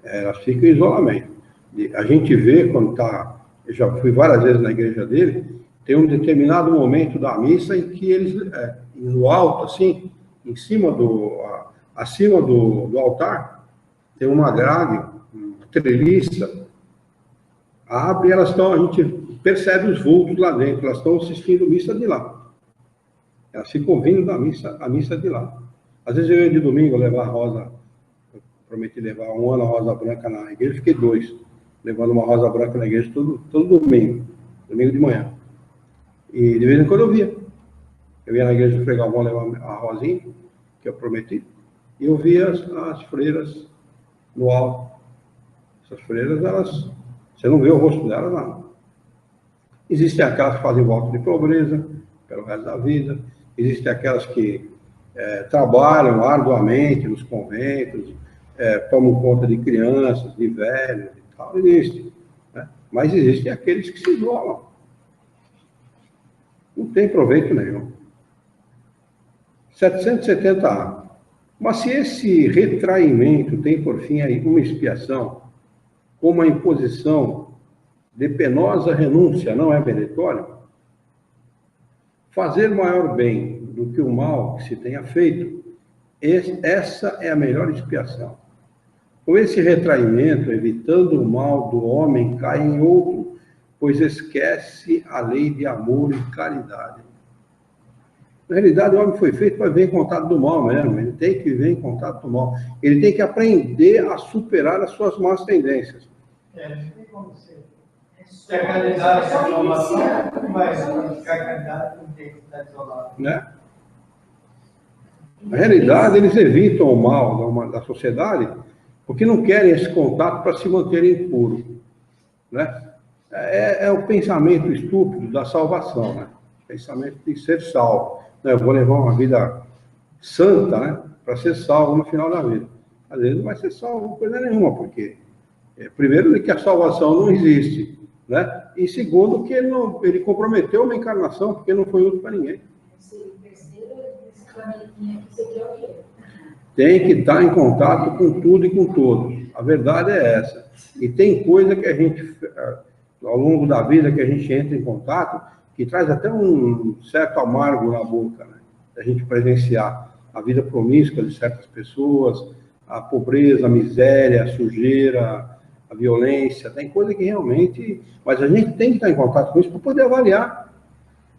Elas ficam em isolamento. A gente vê quando está eu já fui várias vezes na igreja dele, tem um determinado momento da missa em que eles, no alto, assim, em cima acima do altar, tem uma grade, uma treliça, abre e elas estão, a gente percebe os vultos lá dentro, elas estão assistindo missa de lá. Elas ficam vindo a missa de lá. Às vezes eu ia de domingo levar a rosa, eu prometi levar um ano a rosa branca na igreja, fiquei 2, levando uma rosa branca na igreja todo domingo de manhã. E de vez em quando eu via. Eu ia na igreja do Frei Galvão levar a rosinha, que eu prometi, e eu via as freiras no alto. Essas freiras, você não vê o rosto delas, não. Existem aquelas que fazem voto de pobreza pelo resto da vida, existem aquelas que trabalham arduamente nos conventos, tomam conta de crianças, de velhos e tal, existe. Né? Mas existem aqueles que se isolam. Não tem proveito nenhum. 770A. Mas se esse retraimento tem por fim aí uma expiação, como a imposição de penosa renúncia não é meritório, fazer maior bem do que o mal que se tenha feito, essa é a melhor expiação. Com esse retraimento, evitando o mal do homem, cai em outro, pois esquece a lei de amor e caridade. Na realidade, o homem foi feito para viver em contato do mal mesmo, ele tem que viver em contato do mal. Ele tem que aprender a superar as suas más tendências. Não tem como ser. Se a caridade é salvação, mas praticar a caridade não tem que estar isolado. Né? Na realidade, eles evitam o mal da sociedade porque não querem esse contato para se manterem puros. Né? É o pensamento estúpido da salvação, né? O pensamento de ser salvo. Eu vou levar uma vida santa, né, para ser salvo no final da vida. Às vezes não vai ser salvo coisa nenhuma, porque, primeiro, que a salvação não existe, né? E segundo, que ele comprometeu uma encarnação, porque não foi útil para ninguém. Tem que estar em contato com tudo e com todos. A verdade é essa. E tem coisa que a gente, ao longo da vida, que a gente entra em contato, que traz até um certo amargo na boca, né? A gente presenciar a vida promíscua de certas pessoas, a pobreza, a miséria, a sujeira, a violência, tem coisa que realmente... Mas a gente tem que estar em contato com isso para poder avaliar,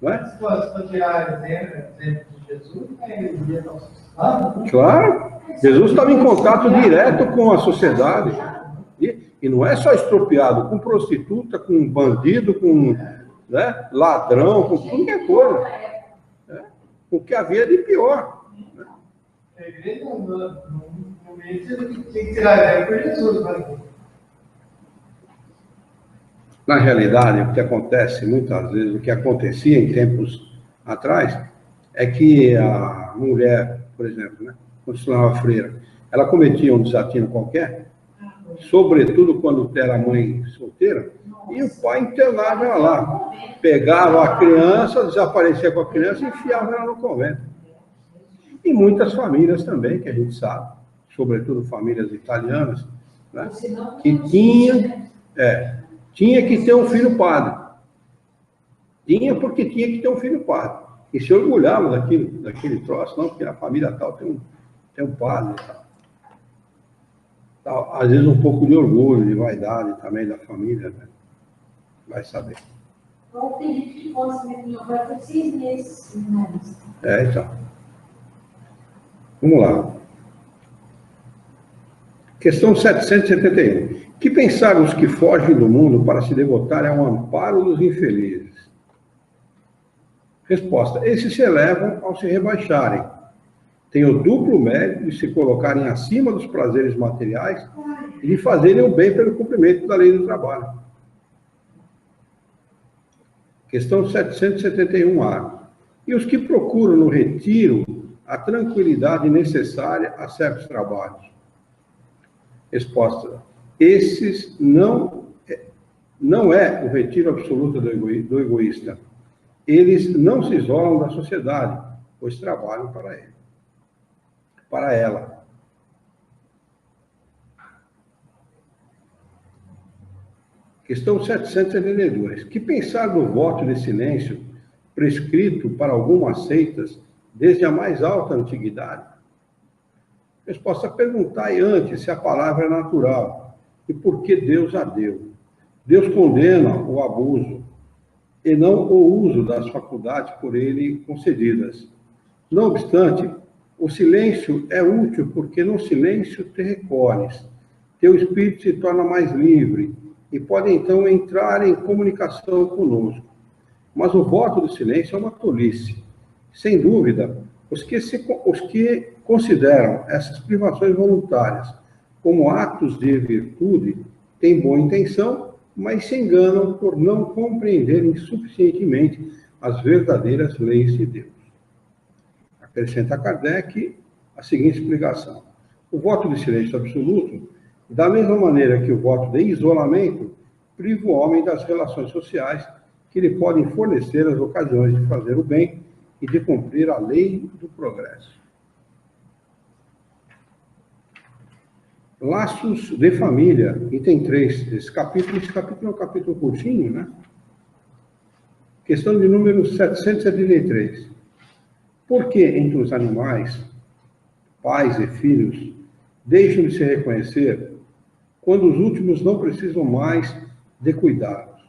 não é? Se for tirar exemplo de Jesus, ele via a sociedade. Claro, Jesus estava em contato direto com a sociedade. E não é só estropiado, com prostituta, com bandido, com... né? Ladrão, com tudo que é coisa. Né? O que havia de pior. Né? A igreja no momento tinha que tirar por Jesus. Na realidade, o que acontece muitas vezes, o que acontecia em tempos atrás, é que a mulher, por exemplo, né, quando se tornava freira, ela cometia um desatino qualquer, sobretudo quando era mãe solteira, e o pai internava ela lá. Pegava a criança, desaparecia com a criança e enfiava ela no convento. E muitas famílias também, que a gente sabe, sobretudo famílias italianas, né, que tinha que ter um filho padre. Tinha porque tinha que ter um filho padre. E se orgulhava daquele troço, não, porque a família tal tem um padre e tal. Às vezes um pouco de orgulho, de vaidade também da família, né? Vai saber. Ou tem gente que vai por 6 meses. Então. Vamos lá. Questão 771. Que pensaram os que fogem do mundo para se devotarem ao amparo dos infelizes? Resposta. Esses se elevam ao se rebaixarem. Têm o duplo mérito de se colocarem acima dos prazeres materiais e de fazerem o bem pelo cumprimento da lei do trabalho. Questão 771A. E os que procuram no retiro a tranquilidade necessária a certos trabalhos? Resposta. Esses não é o retiro absoluto do egoísta. Eles não se isolam da sociedade, pois trabalham para ela. Questão 772. Que pensar do voto de silêncio prescrito para algumas seitas desde a mais alta antiguidade? Resposta: perguntai antes se a palavra é natural e por que Deus a deu. Deus condena o abuso e não o uso das faculdades por ele concedidas. Não obstante, o silêncio é útil porque no silêncio te recolhes, teu espírito se torna mais livre e pode então entrar em comunicação conosco. Mas o voto do silêncio é uma tolice. Sem dúvida, os que consideram essas privações voluntárias como atos de virtude têm boa intenção, mas se enganam por não compreenderem suficientemente as verdadeiras leis de Deus. Acrescenta Kardec a seguinte explicação: o voto de silêncio absoluto, da mesma maneira que o voto de isolamento, priva o homem das relações sociais que lhe podem fornecer as ocasiões de fazer o bem e de cumprir a lei do progresso. Laços de família, item 3. Esse capítulo é um capítulo curtinho, né? Questão de número 773. Por que entre os animais, pais e filhos, deixam de se reconhecer quando os últimos não precisam mais de cuidados?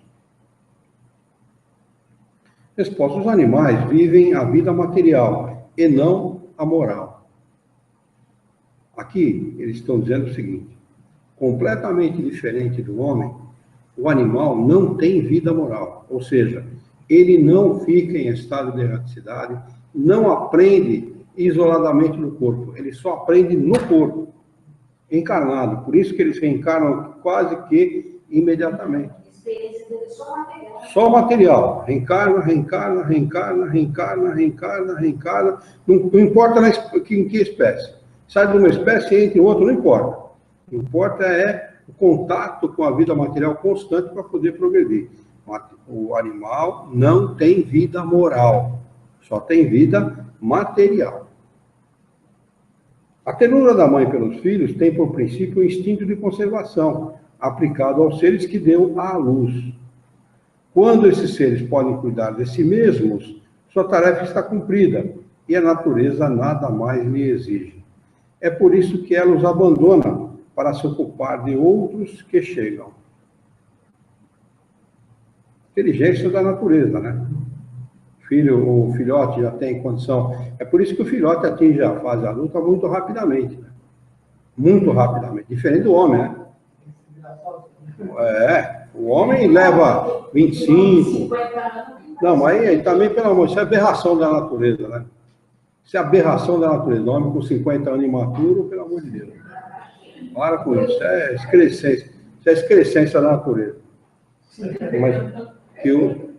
Resposta: os animais vivem a vida material e não a moral. Aqui eles estão dizendo o seguinte: completamente diferente do homem, o animal não tem vida moral, ou seja, ele não fica em estado de erraticidade, não aprende isoladamente no corpo, ele só aprende no corpo, encarnado. Por isso que eles reencarnam quase que imediatamente. Só material. Reencarna, reencarna, reencarna, reencarna, reencarna, reencarna. Não importa em que espécie. Sai de uma espécie e entra em outra, não importa. O que importa é o contato com a vida material constante para poder progredir. O animal não tem vida moral, só tem vida material. A ternura da mãe pelos filhos tem por princípio o instinto de conservação, aplicado aos seres que deu à luz. Quando esses seres podem cuidar de si mesmos, sua tarefa está cumprida e a natureza nada mais lhe exige. É por isso que ela os abandona para se ocupar de outros que chegam. Inteligência da natureza, né? O filhote já tem condição. É por isso que o filhote atinge a fase adulta muito rapidamente, né? Muito rapidamente. Diferente do homem, né? O homem leva 25. Não, mas aí também, pelo amor, isso é aberração da natureza, né? Isso é aberração da natureza. O homem com 50 anos imaturo, pelo amor de Deus. Para com isso. Isso é excrescência. Isso é excrescência da natureza. Mas que o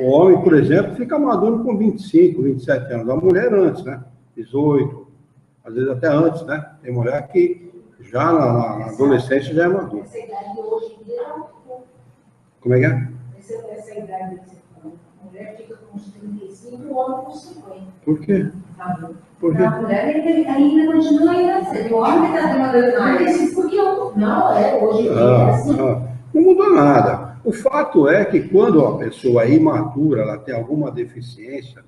homem, por exemplo, fica maduro com 25, 27 anos. A mulher antes, né? 18. Às vezes até antes, né? Tem mulher que já na adolescência já é madura. Essa idade hoje em dia Como é que é? Essa idade que você falou. A mulher fica com uns 35 e o homem com 50. Por quê? Por quê? A mulher ainda continua ainda cedo. O homem está demorando mais. Porque hoje em dia é assim. Não mudou nada. O fato é que quando a pessoa é imatura, ela tem alguma deficiência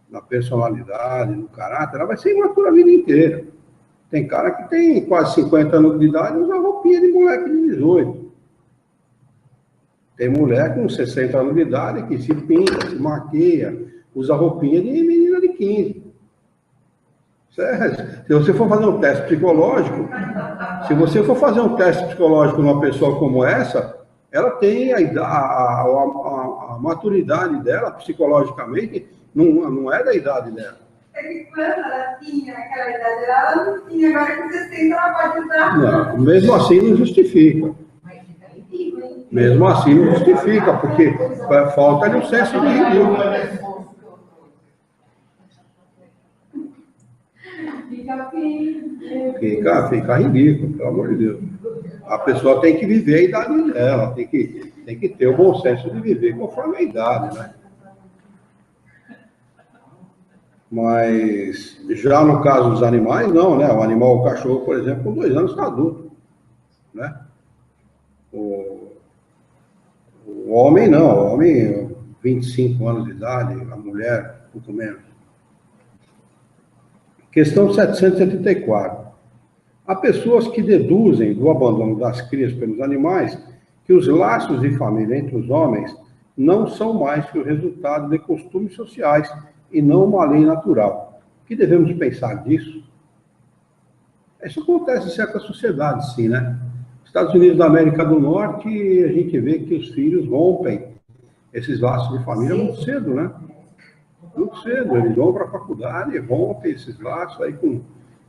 na personalidade, no caráter, ela vai ser imatura a vida inteira. Tem cara que tem quase 50 anos de idade e usa roupinha de moleque de 18. Tem mulher com 60 anos de idade que se pinta, se maquia, usa roupinha de menina de 15. Certo? Se você for fazer um teste psicológico, numa pessoa como essa, ela tem a maturidade dela, psicologicamente, não é da idade dela. É que quando ela tinha aquela idade, ela não tinha, agora que 60 ela pode usar. Não, mesmo assim não justifica. Mesmo assim não justifica, porque falta-lhe o senso de ridículo. Fica ridículo, pelo amor de Deus. A pessoa tem que viver a idade dela, tem que ter o bom senso de viver conforme a idade, né? Mas já no caso dos animais, não, né? O animal, o cachorro, por exemplo, com 2 anos está adulto, né? homem não, o homem 25 anos de idade, a mulher pouco menos. Questão 774. Há pessoas que deduzem do abandono das crias pelos animais que os laços de família entre os homens não são mais que o resultado de costumes sociais e não uma lei natural. O que devemos pensar disso? Isso acontece em certas sociedades, sim, né? Estados Unidos da América do Norte, a gente vê que os filhos rompem esses laços de família muito cedo, né? Muito cedo. Eles vão para a faculdade, rompem esses laços aí com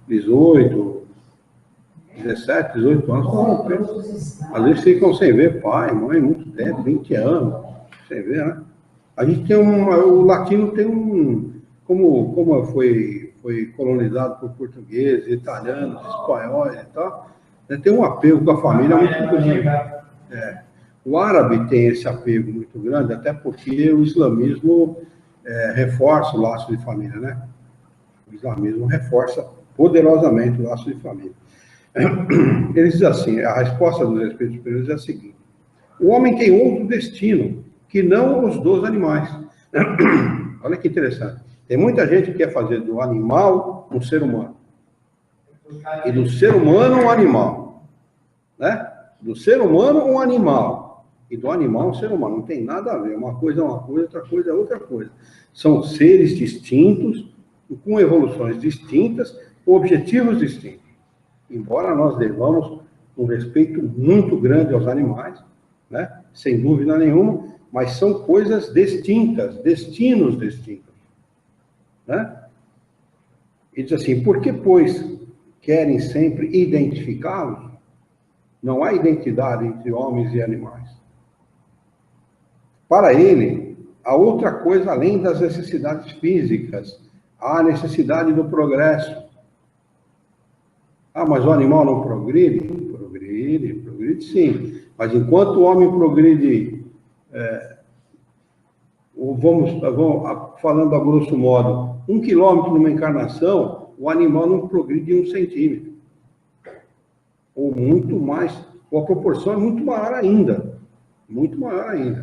18, 17, 18 anos, rompem. Às vezes ficam sem ver pai, mãe, muito tempo, 20 anos, sem ver, né? A gente tem o latino tem como foi colonizado por portugueses, italianos, espanhóis e tal, né, tem um apego com a família muito grande. O árabe tem esse apego muito grande, até porque o islamismo reforça o laço de família, né? O islamismo reforça poderosamente o laço de família. Ele diz assim, a resposta dos espíritos superiores é a seguinte: o homem tem outro destino que não os dos animais. Olha que interessante. Tem muita gente que quer fazer do animal um ser humano. E do ser humano um animal. Né? Do ser humano um animal. E do animal um ser humano. Não tem nada a ver. Uma coisa é uma coisa, outra coisa é outra coisa. São seres distintos, com evoluções distintas, com objetivos distintos. Embora nós devamos um respeito muito grande aos animais, né? Sem dúvida nenhuma, mas são coisas distintas, destinos distintos. Né? E diz assim, por que, pois, querem sempre identificá-los? Não há identidade entre homens e animais. Para ele, há outra coisa além das necessidades físicas. Há a necessidade do progresso. Ah, mas o animal não progride? Progride sim. Mas enquanto o homem progride, vamos falando a grosso modo, 1 quilômetro numa encarnação, o animal não progride 1 centímetro. Ou muito mais, ou a proporção é muito maior ainda. Muito maior ainda.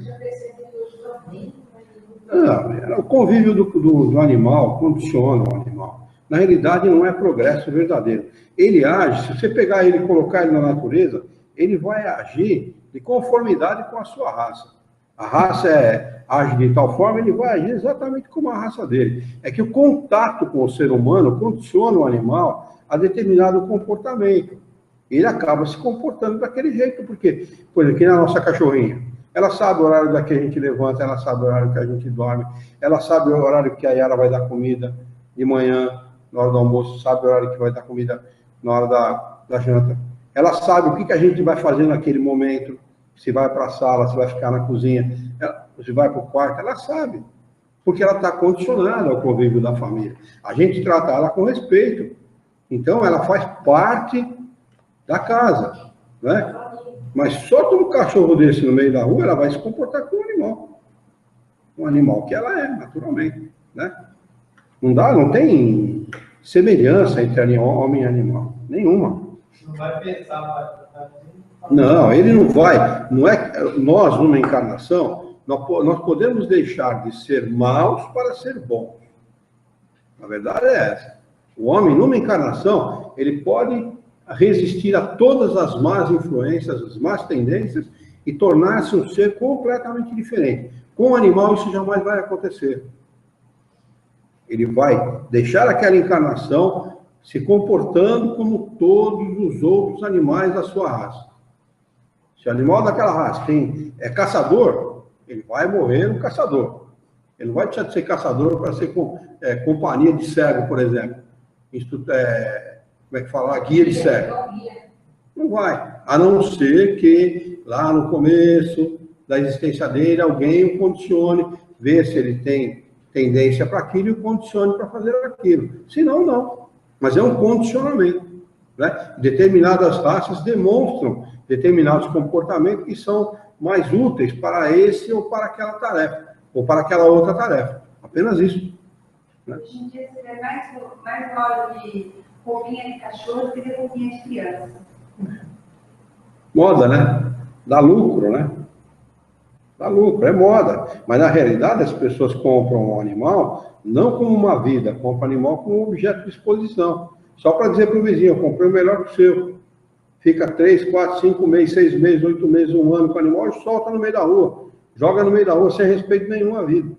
O convívio do animal condiciona o animal. Na realidade, não é progresso verdadeiro. Ele age, se você pegar ele e colocar ele na natureza, ele vai agir de conformidade com a sua raça. A raça age de tal forma, ele vai agir exatamente como a raça dele. É que o contato com o ser humano condiciona o animal a determinado comportamento. Ele acaba se comportando daquele jeito, porque, por exemplo, aqui na nossa cachorrinha, ela sabe o horário da que a gente levanta, ela sabe o horário que a gente dorme, ela sabe o horário que a Yara vai dar comida de manhã, na hora do almoço, sabe o horário que vai dar comida na hora da janta. Ela sabe o que a gente vai fazer naquele momento, se vai para a sala, se vai ficar na cozinha, se vai para o quarto, ela sabe, porque ela está condicionada ao convívio da família. A gente trata ela com respeito, então ela faz parte da casa, né? Mas solta um cachorro desse no meio da rua, ela vai se comportar como um animal que ela é, naturalmente, né? Não tem semelhança entre homem e animal, nenhuma. Não vai pensar, não, ele não vai. Não é nós numa encarnação, nós podemos deixar de ser maus para ser bons. A verdade é essa. O homem numa encarnação, ele pode resistir a todas as más influências, as más tendências e tornar-se um ser completamente diferente. Com o animal isso jamais vai acontecer. Ele vai deixar aquela encarnação se comportando como todos os outros animais da sua raça. Se o animal daquela raça é caçador, ele vai morrer um caçador. Ele não vai deixar de ser caçador para ser companhia de cego, por exemplo. Como é que fala? Guia de cego. Não vai. A não ser que lá no começo da existência dele, alguém o condicione, vê se ele tem tendência para aquilo e o condicione para fazer aquilo. Senão, não. Mas é um condicionamento. Né? Determinadas raças demonstram determinados comportamentos que são mais úteis para esse ou para aquela tarefa, ou para aquela outra tarefa. Apenas isso. Né? Hoje em dia, você vê mais moda de roupinha de cachorro do que de roupinha de criança. Moda, né? Dá lucro, né? Dá lucro, é moda. Mas na realidade as pessoas compram um animal não como uma vida, compram animal como objeto de exposição. Só para dizer para o vizinho, eu comprei o melhor que o seu. Fica 3, 4, 5 meses, 6 meses, 8 meses, um ano com o animal e solta no meio da rua. Joga no meio da rua sem respeito nenhum à vida.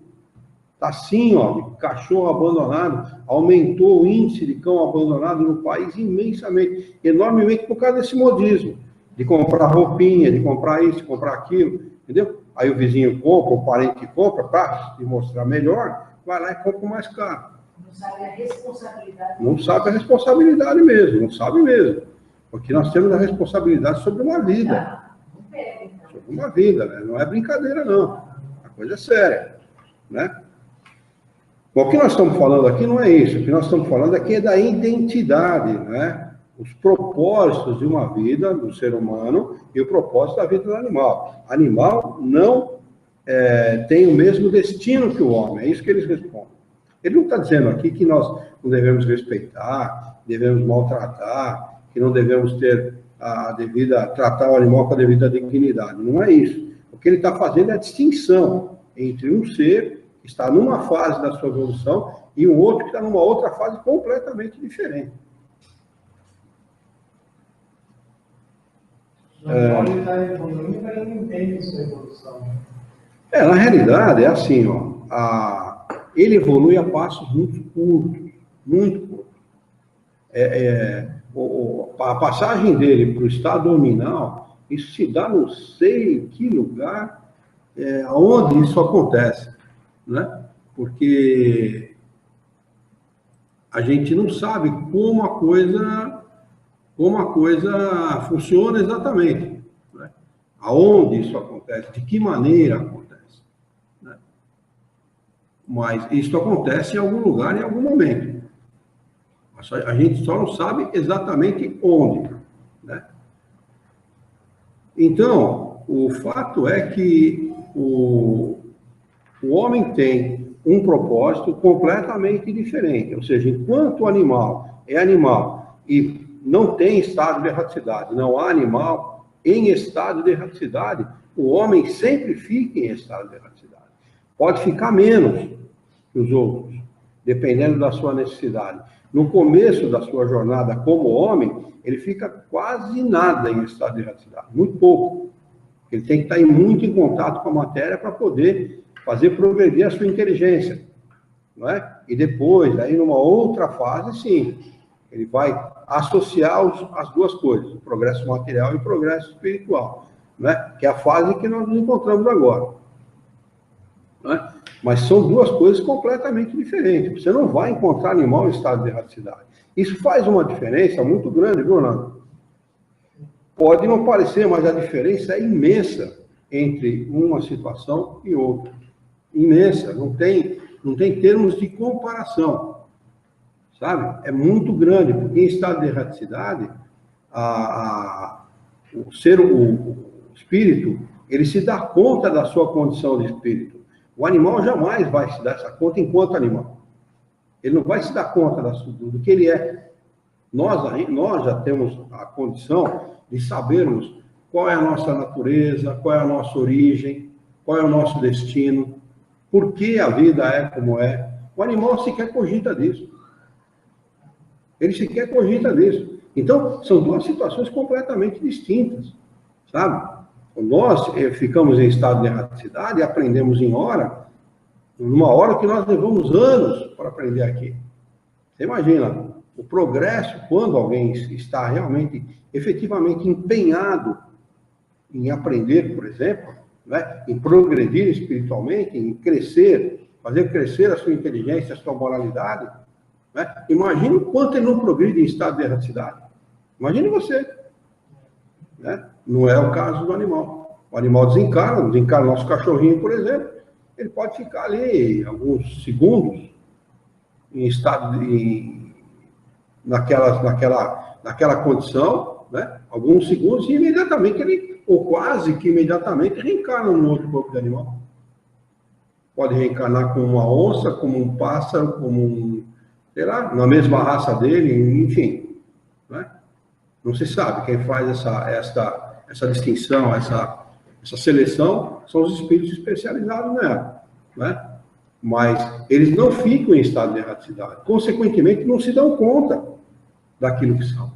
Está assim, ó, de cachorro abandonado, aumentou o índice de cão abandonado no país imensamente, enormemente por causa desse modismo, de comprar roupinha, de comprar isso, de comprar aquilo, entendeu? Aí o vizinho compra, o parente compra, para te mostrar melhor, vai lá e compra o mais caro. Não sabe a responsabilidade. Não sabe a responsabilidade mesmo, não sabe mesmo. Porque nós temos a responsabilidade sobre uma vida. Não pega, então. Sobre uma vida, né? Não é brincadeira, não. A coisa é séria, né? Bom, o que nós estamos falando aqui não é isso. O que nós estamos falando aqui é da identidade, né? Os propósitos de uma vida do ser humano e o propósito da vida do animal. Animal não tem o mesmo destino que o homem, é isso que eles respondem. Ele não está dizendo aqui que nós não devemos respeitar, devemos maltratar, que não devemos ter tratar o animal com a devida dignidade. Não é isso. O que ele está fazendo é a distinção entre um ser que está numa fase da sua evolução e um outro que está numa outra fase completamente diferente. O animal está evoluindo, mas ele não entende sua evolução. Na realidade, é assim, ó, ele evolui a passos muito curtos, muito curtos. A passagem dele para o estado nominal, isso se dá não sei em que lugar, onde isso acontece, né? Porque a gente não sabe como a coisa funciona exatamente, né? Aonde isso acontece, de que maneira acontece, né? Mas isso acontece em algum lugar, em algum momento. A gente só não sabe exatamente onde, né? Então, o fato é que o homem tem um propósito completamente diferente. Ou seja, enquanto o animal é animal e não tem estado de erraticidade, não há animal em estado de erraticidade, o homem sempre fica em estado de erraticidade. Pode ficar menos que os outros, dependendo da sua necessidade. No começo da sua jornada como homem, ele fica quase nada em estado de erraticidade, muito pouco. Ele tem que estar muito em contato com a matéria para poder fazer progredir a sua inteligência, não é? E depois, aí numa outra fase, sim, ele vai associar as duas coisas, o progresso material e o progresso espiritual, né? Que é a fase que nós nos encontramos agora. Né? Mas são duas coisas completamente diferentes. Você não vai encontrar animal em estado de erraticidade. Isso faz uma diferença muito grande, viu, Orlando? Pode não parecer, mas a diferença é imensa entre uma situação e outra. Imensa, não tem termos de comparação, sabe? É muito grande, porque em estado de erraticidade, o espírito, ele se dá conta da sua condição de espírito. O animal jamais vai se dar essa conta enquanto animal. Ele não vai se dar conta do que ele é. Nós já temos a condição de sabermos qual é a nossa natureza, qual é a nossa origem, qual é o nosso destino, por que a vida é como é. O animal sequer cogita disso. Ele sequer cogita disso. Então, são duas situações completamente distintas, sabe? Nós ficamos em estado de erraticidade e aprendemos numa hora que nós levamos anos para aprender aqui. Você imagina, o progresso, quando alguém está realmente, efetivamente empenhado em aprender, por exemplo, né, em progredir espiritualmente, em crescer, fazer crescer a sua inteligência, a sua moralidade, né? Imagine o quanto ele não progride em estado de erraticidade. Imagine você, né? Não é o caso do animal. O animal desencarna o nosso cachorrinho, por exemplo, ele pode ficar ali alguns segundos em estado naquela condição, né? Alguns segundos, e imediatamente ou quase que imediatamente, reencarna no outro corpo de animal. Pode reencarnar como uma onça, como um pássaro, como sei lá, na mesma raça dele, enfim, né? Não se sabe quem faz essa distinção, Essa seleção são os espíritos especializados nela, né? Mas eles não ficam em estado de erraticidade. Consequentemente, não se dão conta daquilo que são.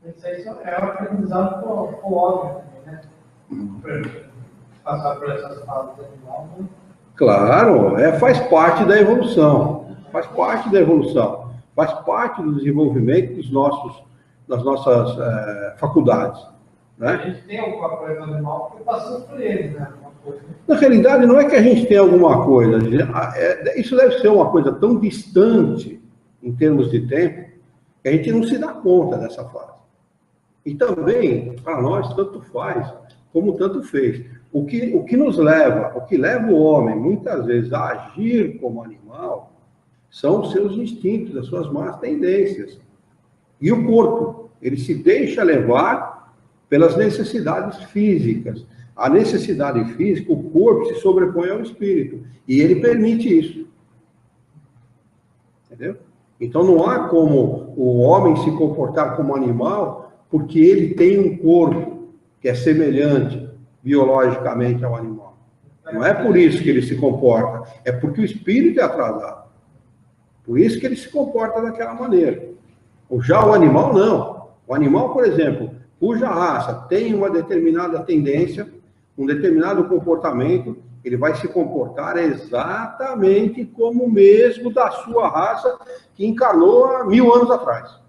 Isso aí é o aprendizado com o homem, né? Passar por essas fases animais. Né? Claro, faz parte da evolução. Faz parte da evolução. Faz parte do desenvolvimento das nossas faculdades. Né? A gente tem alguma coisa animal porque passou por ele, né? Na realidade, não é que a gente tem alguma coisa. Isso deve ser uma coisa tão distante, em termos de tempo, que a gente não se dá conta dessa fase. E também, para nós, tanto faz como tanto fez. O que leva o homem, muitas vezes, a agir como animal, são os seus instintos, as suas más tendências. E o corpo, ele se deixa levar pelas necessidades físicas. A necessidade física, o corpo se sobrepõe ao espírito. E ele permite isso. Entendeu? Então não há como o homem se comportar como animal, porque ele tem um corpo que é semelhante biologicamente ao animal. Não é por isso que ele se comporta, é porque o espírito é atrasado. Por isso que ele se comporta daquela maneira. Já o animal, não. O animal, por exemplo, cuja raça tem uma determinada tendência, um determinado comportamento, ele vai se comportar exatamente como o mesmo da sua raça que encarnou há 1000 anos atrás.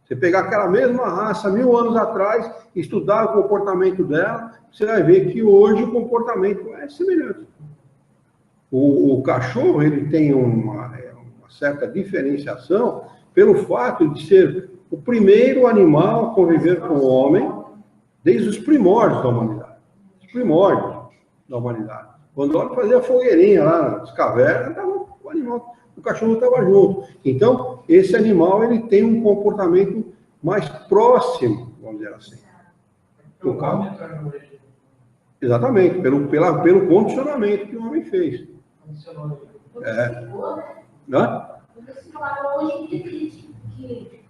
Você pegar aquela mesma raça 1000 anos atrás, estudar o comportamento dela, você vai ver que hoje o comportamento é semelhante. O cachorro, ele tem uma certa diferenciação pelo fato de ser o primeiro animal a conviver com o homem desde os primórdios da humanidade. Os primórdios da humanidade. Quando o homem fazia fogueirinha lá nas cavernas, o cachorro estava junto. Então, esse animal ele tem um comportamento mais próximo, vamos dizer assim. Exatamente, pelo condicionamento que o homem fez. Né?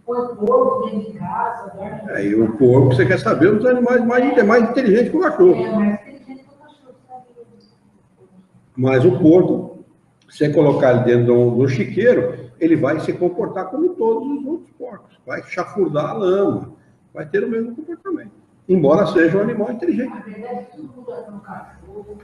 Põe porco dentro de casa, né? E o porco, você quer saber, um dos animais mais inteligentes que o cachorro. Mais inteligente que o cachorro, sabe? Mas o porco, se você colocar ele dentro do chiqueiro, ele vai se comportar como todos os outros porcos. Vai chafurdar a lama, vai ter o mesmo comportamento. Embora seja um animal inteligente. Na verdade, tudo muda no cachorro.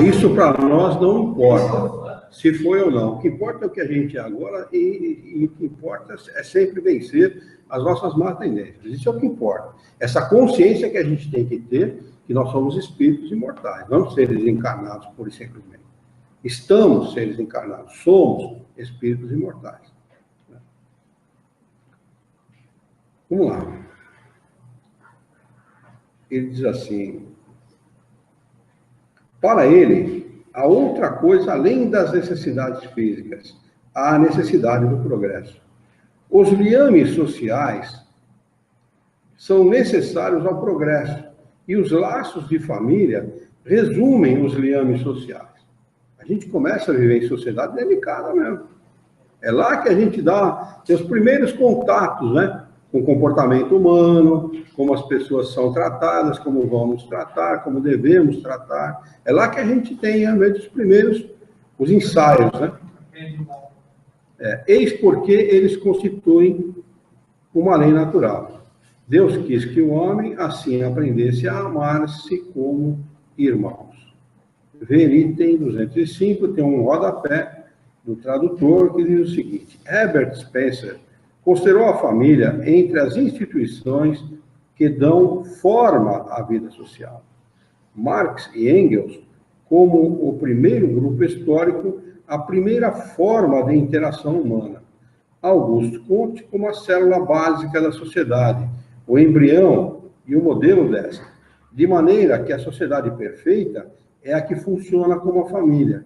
Isso para nós não importa. Se foi ou não. O que importa é o que a gente é agora e o que importa é sempre vencer as nossas más tendências. Isso é o que importa. Essa consciência que a gente tem que ter, que nós somos espíritos imortais, não seres encarnados pura e simplesmente. Estamos seres encarnados, somos espíritos imortais. Vamos lá. Ele diz assim: para ele, há outra coisa além das necessidades físicas, há a necessidade do progresso. Os liames sociais são necessários ao progresso e os laços de família resumem os liames sociais. A gente começa a viver em sociedade delicada mesmo. É lá que a gente tem os primeiros contatos, né? Com o comportamento humano, como as pessoas são tratadas, como vamos tratar, como devemos tratar. É lá que a gente tem, os primeiros, os ensaios, né? Eis porque eles constituem uma lei natural. Deus quis que o homem, assim, aprendesse a amar-se como irmãos. Ver item 205, tem um rodapé do tradutor que diz o seguinte: Herbert Spencer considerou a família entre as instituições que dão forma à vida social. Marx e Engels, como o primeiro grupo histórico, a primeira forma de interação humana. Auguste Comte, como a célula básica da sociedade, o embrião e o modelo dessa. De maneira que a sociedade perfeita é a que funciona como a família.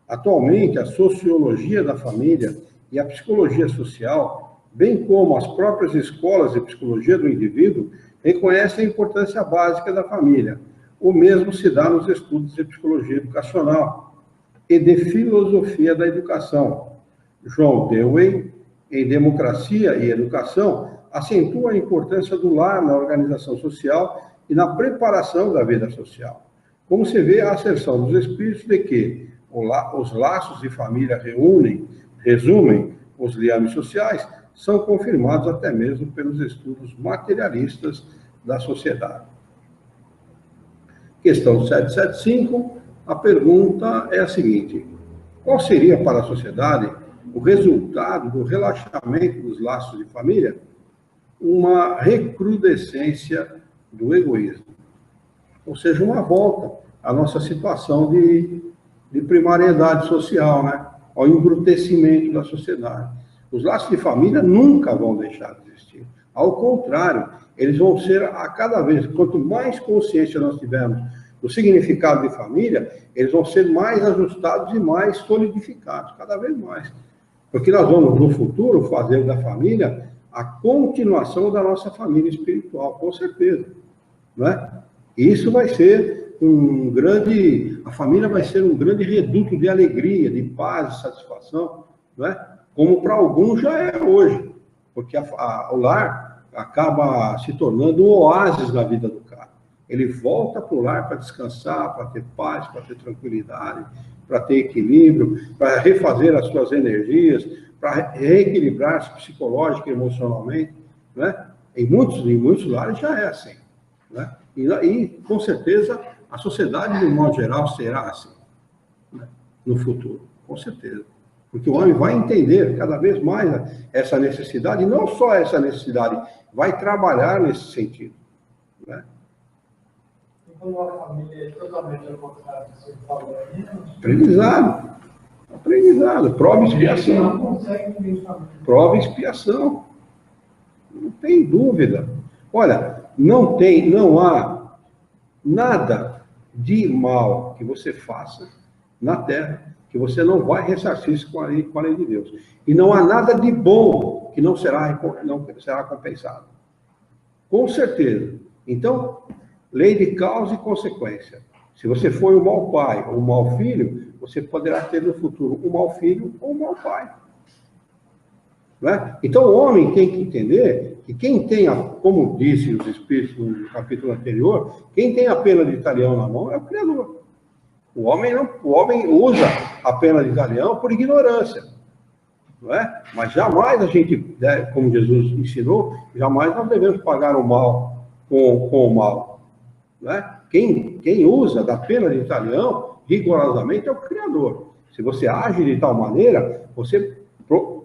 Atualmente, a sociologia da família e a psicologia social, bem como as próprias escolas de psicologia do indivíduo, reconhecem a importância básica da família. O mesmo se dá nos estudos de psicologia educacional e de filosofia da educação. John Dewey, em Democracia e Educação, acentua a importância do lar na organização social e na preparação da vida social. Como se vê a asserção dos espíritos de que os laços de família resumem os liames sociais, são confirmados até mesmo pelos estudos materialistas da sociedade. Questão 775, a pergunta é a seguinte: qual seria para a sociedade o resultado do relaxamento dos laços de família? Uma recrudescência do egoísmo. Ou seja, uma volta à nossa situação de primariedade social, né? Ao embrutecimento da sociedade. Os laços de família nunca vão deixar de existir. Ao contrário, eles vão ser a cada vez, quanto mais consciência nós tivermos do significado de família, eles vão ser mais ajustados e mais solidificados, cada vez mais. Porque nós vamos, no futuro, fazer da família a continuação da nossa família espiritual, com certeza. Não é? Isso vai ser a família vai ser um grande reduto de alegria, de paz, de satisfação, não é? Como para alguns já é hoje, porque o lar acaba se tornando um oásis na vida do cara. Ele volta para o lar para descansar, para ter paz, para ter tranquilidade, para ter equilíbrio, para refazer as suas energias, para reequilibrar-se psicológica e emocionalmente, né? Em muitos lares já é assim, né? E com certeza, a sociedade, de um modo geral, será assim, né? No futuro, com certeza. Porque o homem vai entender cada vez mais essa necessidade, e não só essa necessidade, vai trabalhar nesse sentido, né? E quando uma família é totalmente ao contrário do que você falou aí, aprendizado, prova e expiação. não consegue viver família. Prova e expiação. Não tem dúvida. Olha, não há nada de mal que você faça na Terra que você não vai ressarcir com a lei de Deus. E não há nada de bom que não será compensado. Com certeza. Então, lei de causa e consequência. Se você for um mau pai ou um mau filho, você poderá ter no futuro um mau filho ou um mau pai. Não é? Então, o homem tem que entender que quem tem, como disse os Espíritos no capítulo anterior, quem tem a pena de talião na mão é o Criador. O homem usa a pena de talião por ignorância. Não é? Mas jamais a gente, como Jesus ensinou, jamais nós devemos pagar o mal com o mal. Não é? Quem usa da pena de talião, rigorosamente, é o Criador. Se você age de tal maneira, você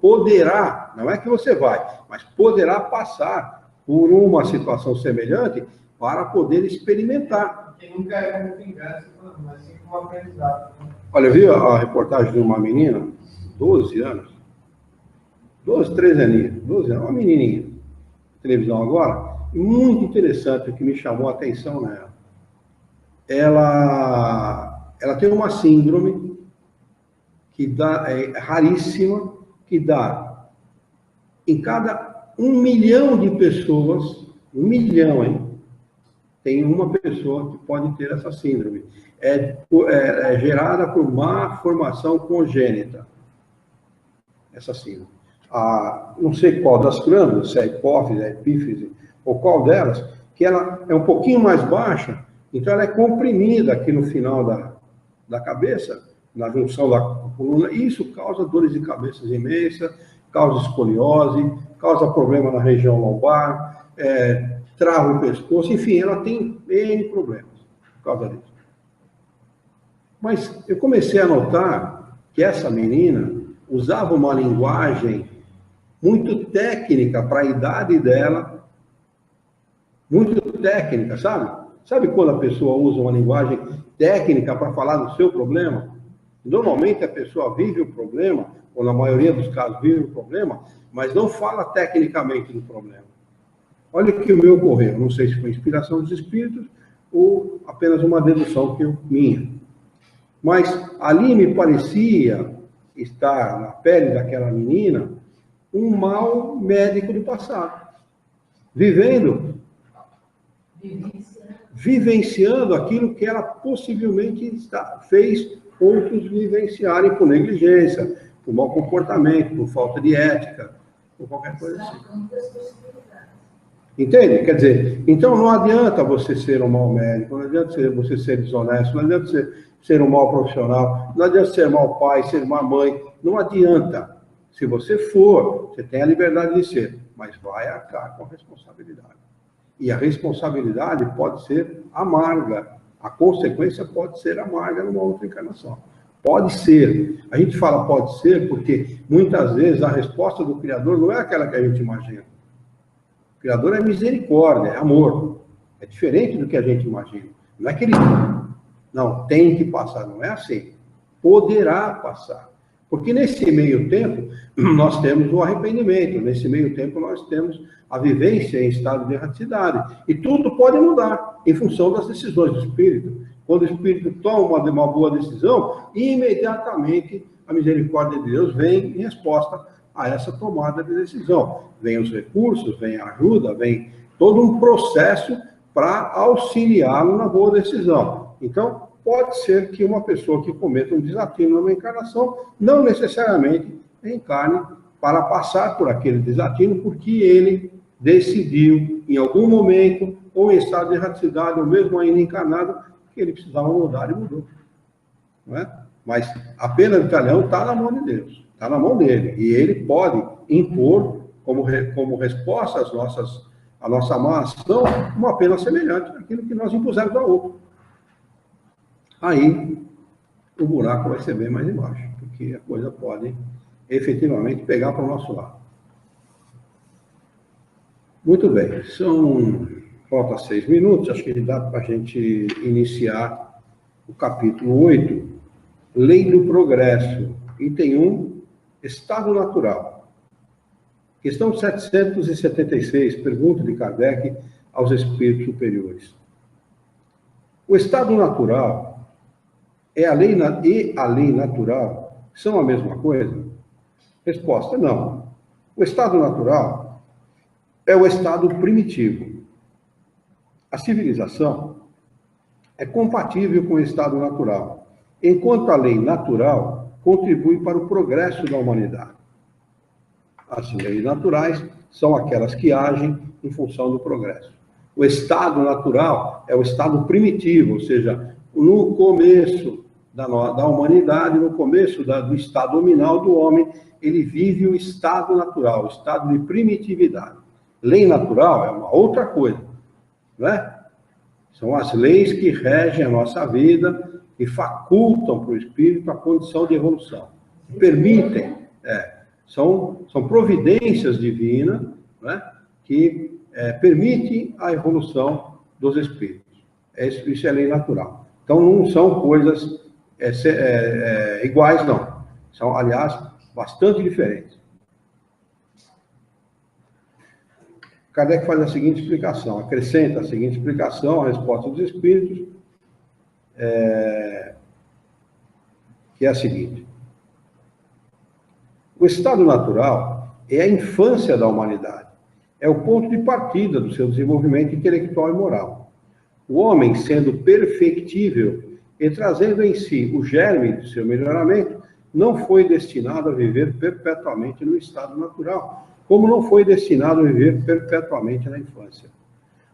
poderá, não é que você vai, mas poderá passar por uma situação semelhante para poder experimentar. Porque nunca é como vingança, mas sim como aprendizado. Olha, eu vi a reportagem de uma menina, 12 anos, 12, 13 aninhos, 12 anos, uma menininha, televisão agora, e muito interessante, o que me chamou a atenção nela. Ela tem uma síndrome que é raríssima, que dá em cada 1 milhão de pessoas, 1 milhão, hein? Tem uma pessoa que pode ter essa síndrome. É gerada por má formação congênita. Essa síndrome. Não sei qual das glândulas, se é a hipófise, a epífise, ou qual delas, que ela é um pouquinho mais baixa, então ela é comprimida aqui no final da cabeça, na junção da coluna, e isso causa dores de cabeça imensas, causa escoliose, causa problema na região lombar, trava o pescoço, enfim, ela tem N problemas por causa disso. Mas eu comecei a notar que essa menina usava uma linguagem muito técnica para a idade dela, muito técnica, sabe? Sabe quando a pessoa usa uma linguagem técnica para falar do seu problema? Normalmente a pessoa vive o problema, ou na maioria dos casos vive o problema, mas não fala tecnicamente do problema. Olha o que o meu ocorreu, não sei se foi inspiração dos espíritos ou apenas uma dedução minha. Mas ali me parecia estar na pele daquela menina um mau médico do passado, vivenciando aquilo que ela possivelmente fez outros vivenciarem por negligência, por mau comportamento, por falta de ética, por qualquer coisa assim. Entende? Quer dizer, então não adianta você ser um mau médico, não adianta você ser desonesto, não adianta você ser um mau profissional, não adianta ser mau pai, ser uma mãe, não adianta. Se você for, você tem a liberdade de ser, mas vai arcar com a responsabilidade. E a responsabilidade pode ser amarga, a consequência pode ser amarga numa outra encarnação. Pode ser. A gente fala pode ser porque muitas vezes a resposta do Criador não é aquela que a gente imagina. O Criador é misericórdia, é amor. É diferente do que a gente imagina. Não é que ele não tem que passar, não é assim. Poderá passar. Porque nesse meio tempo, nós temos o arrependimento, nesse meio tempo nós temos a vivência em estado de erraticidade. E tudo pode mudar em função das decisões do Espírito. Quando o Espírito toma uma boa decisão, imediatamente a misericórdia de Deus vem em resposta a essa tomada de decisão. Vem os recursos, vem a ajuda, vem todo um processo para auxiliá-lo na boa decisão. Então, pode ser que uma pessoa que cometa um desatino numa encarnação não necessariamente encarne para passar por aquele desatino, porque ele decidiu, em algum momento, ou em estado de erraticidade, ou mesmo ainda encarnado, que ele precisava mudar e mudou. Não é? Mas a pena de talhão está na mão de Deus, está na mão dele. E ele pode impor, como resposta à nossa má ação, uma pena semelhante àquilo que nós impusemos ao outro. Aí o buraco vai ser bem mais embaixo, porque a coisa pode efetivamente pegar para o nosso lado. Muito bem, falta 6 minutos, acho que dá para a gente iniciar o capítulo 8, Lei do Progresso, item 1, Estado Natural. Questão 776, pergunta de Kardec aos espíritos superiores. O estado natural e a lei natural são a mesma coisa? Resposta, não. O estado natural é o estado primitivo. A civilização é compatível com o estado natural, enquanto a lei natural contribui para o progresso da humanidade. As leis naturais são aquelas que agem em função do progresso. O estado natural é o estado primitivo, ou seja, no começo da humanidade, no começo do estado nominal do homem, ele vive o estado natural, o estado de primitividade. Lei natural é uma outra coisa, não é? São as leis que regem a nossa vida e facultam para o espírito a condição de evolução. Permitem, são providências divinas, não é? Que permitem a evolução dos espíritos. Isso é lei natural. Então, não são coisas iguais, não. São, aliás, bastante diferentes. Kardec faz a seguinte explicação, acrescenta a seguinte explicação à resposta dos espíritos, que é a seguinte. O estado natural é a infância da humanidade, é o ponto de partida do seu desenvolvimento intelectual e moral. O homem, sendo perfectível e trazendo em si o germe do seu melhoramento, não foi destinado a viver perpetuamente no estado natural, como não foi destinado a viver perpetuamente na infância.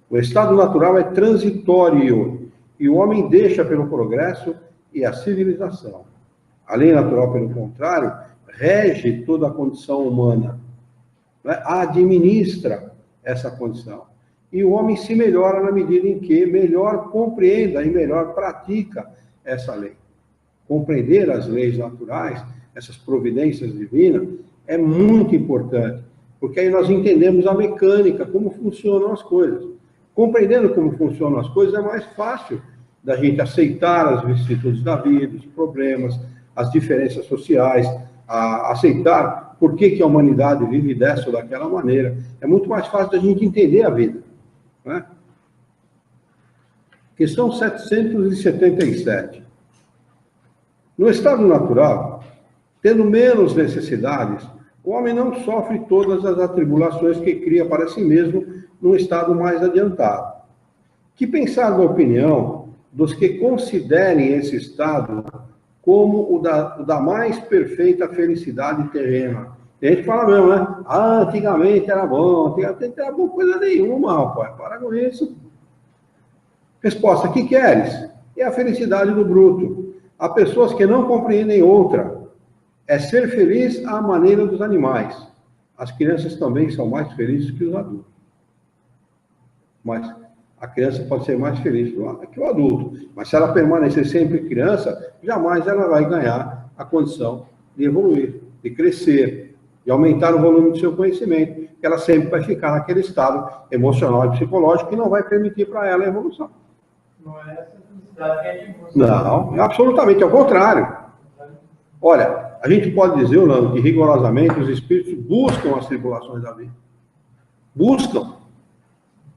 O estado natural é transitório, e o homem deixa pelo progresso e a civilização. A lei natural, pelo contrário, rege toda a condição humana, né? Administra essa condição. E o homem se melhora na medida em que melhor compreenda e melhor pratica essa lei. Compreender as leis naturais, essas providências divinas, é muito importante, porque aí nós entendemos a mecânica, como funcionam as coisas. Compreendendo como funcionam as coisas, é mais fácil da gente aceitar as vicissitudes da vida, os problemas, as diferenças sociais, aceitar por que a humanidade vive dessa ou daquela maneira. É muito mais fácil da gente entender a vida. Né? Questão 777. No estado natural, tendo menos necessidades, o homem não sofre todas as atribulações que cria para si mesmo num estado mais adiantado. Que pensar na opinião dos que considerem esse estado como o da mais perfeita felicidade terrena, Tem gente que fala mesmo, né? Ah, antigamente era bom, antigamente era bom coisa nenhuma, rapaz. Para com isso. Resposta: que queres? É a felicidade do bruto. Há pessoas que não compreendem outra. É ser feliz à maneira dos animais. As crianças também são mais felizes que os adultos. Mas a criança pode ser mais feliz que o adulto. Mas se ela permanecer sempre criança, jamais ela vai ganhar a condição de evoluir, de crescer, de aumentar o volume do seu conhecimento. Ela sempre vai ficar naquele estado emocional e psicológico que não vai permitir para ela a evolução. Não é essa felicidade que a gente busca. Não, absolutamente ao contrário. Olha, a gente pode dizer, Orlando, que rigorosamente os espíritos buscam as tribulações da vida. Buscam.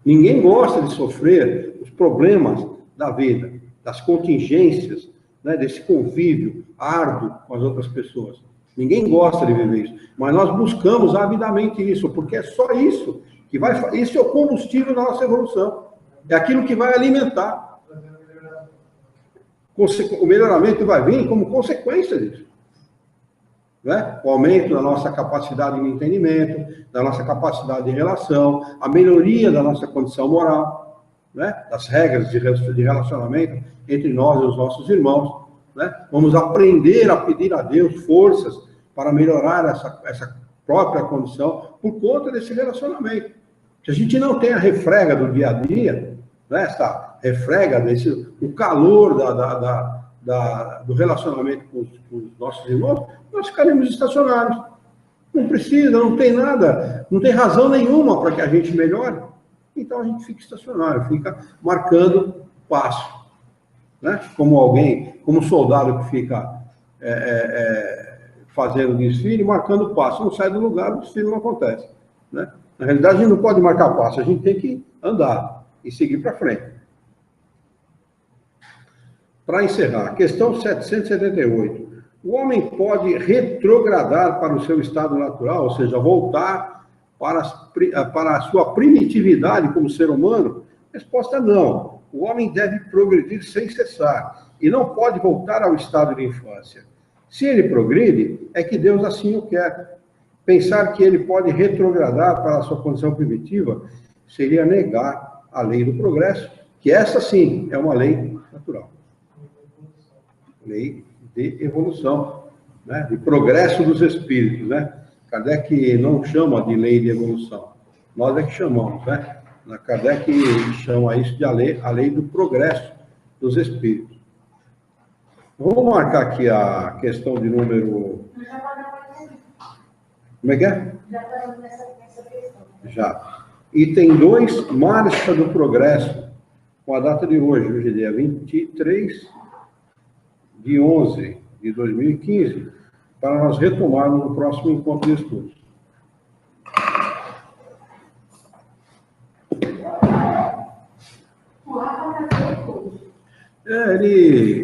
Ninguém gosta de sofrer os problemas da vida, das contingências, né, desse convívio árduo com as outras pessoas. Ninguém gosta de viver isso. Mas nós buscamos avidamente isso, porque é só isso que vai... Isso é o combustível da nossa evolução. É aquilo que vai alimentar. O melhoramento vai vir como consequência disso. Né? O aumento da nossa capacidade de entendimento, da nossa capacidade de relação, a melhoria da nossa condição moral, né? Das regras de relacionamento entre nós e os nossos irmãos. Né? Vamos aprender a pedir a Deus forças para melhorar essa própria condição por conta desse relacionamento. Se a gente não tem a refrega do dia a dia, né? Essa refrega, o calor do relacionamento com os nossos irmãos, nós ficaremos estacionários. Não precisa, não tem nada, não tem razão nenhuma para que a gente melhore. Então a gente fica estacionário, fica marcando passo. Né? Como um soldado que fica fazendo desfile, marcando passo. Não sai do lugar, o desfile não acontece. Né? Na realidade, a gente não pode marcar passo, a gente tem que andar e seguir para frente. Para encerrar, questão 778. O homem pode retrogradar para o seu estado natural, ou seja, voltar para a sua primitividade como ser humano? Resposta: não. O homem deve progredir sem cessar e não pode voltar ao estado de infância. Se ele progride, é que Deus assim o quer. Pensar que ele pode retrogradar para a sua condição primitiva seria negar a lei do progresso, que essa sim é uma lei natural. Lei de evolução, né? De progresso dos espíritos, né? Kardec não chama de lei de evolução, nós é que chamamos, né? Kardec chama isso de a lei do progresso dos espíritos. Vamos marcar aqui a questão de número... Como é que é? Já estamos nessa questão. Já. Item 2, Marcha do Progresso, com a data de hoje dia 23 de 11 de 2015, para nós retomarmos no próximo encontro de estudos.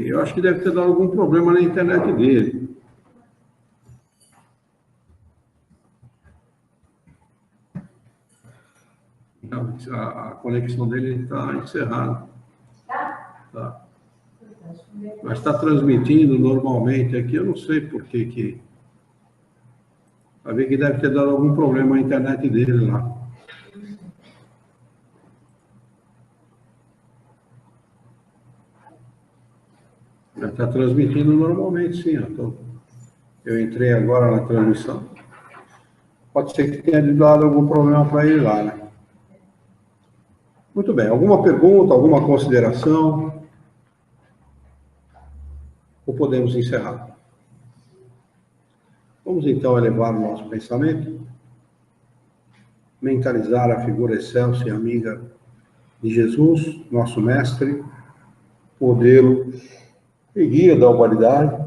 Eu acho que deve ter dado algum problema na internet dele. A conexão dele está encerrada. Tá. Mas está transmitindo normalmente aqui, eu não sei por que. Vai ver que deve ter dado algum problema na internet dele lá. Está transmitindo normalmente, sim. Eu entrei agora na transmissão. Pode ser que tenha dado algum problema para ele lá, né? Muito bem. Alguma pergunta, alguma consideração? Ou podemos encerrar? Vamos então elevar o nosso pensamento, mentalizar a figura excelsa e amiga de Jesus, nosso mestre, modelo e guia da humanidade.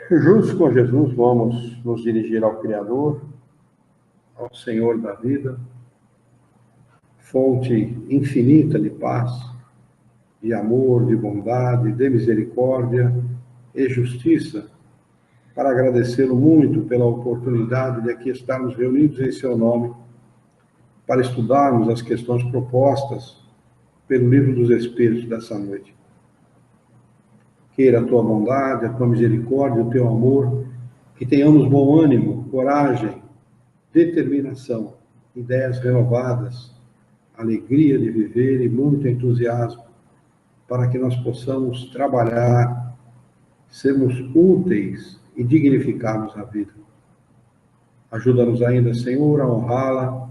Juntos com Jesus, vamos nos dirigir ao Criador, ao Senhor da vida, fonte infinita de paz, de amor, de bondade, de misericórdia e justiça, para agradecê-lo muito pela oportunidade de aqui estarmos reunidos em seu nome, para estudarmos as questões propostas pelo Livro dos Espíritos dessa noite. Queira a tua bondade, a tua misericórdia, o teu amor Que tenhamos bom ânimo, coragem, determinação, ideias renovadas, alegria de viver e muito entusiasmo, para que nós possamos trabalhar, sermos úteis e dignificarmos a vida. Ajuda-nos ainda, Senhor, a honrá-la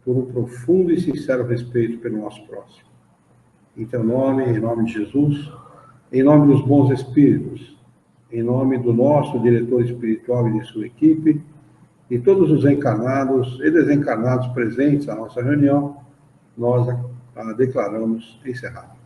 por um profundo e sincero respeito pelo nosso próximo. Em teu nome, em nome de Jesus, em nome dos bons espíritos, em nome do nosso diretor espiritual e de sua equipe, e todos os encarnados e desencarnados presentes à nossa reunião, nós a declaramos encerrada.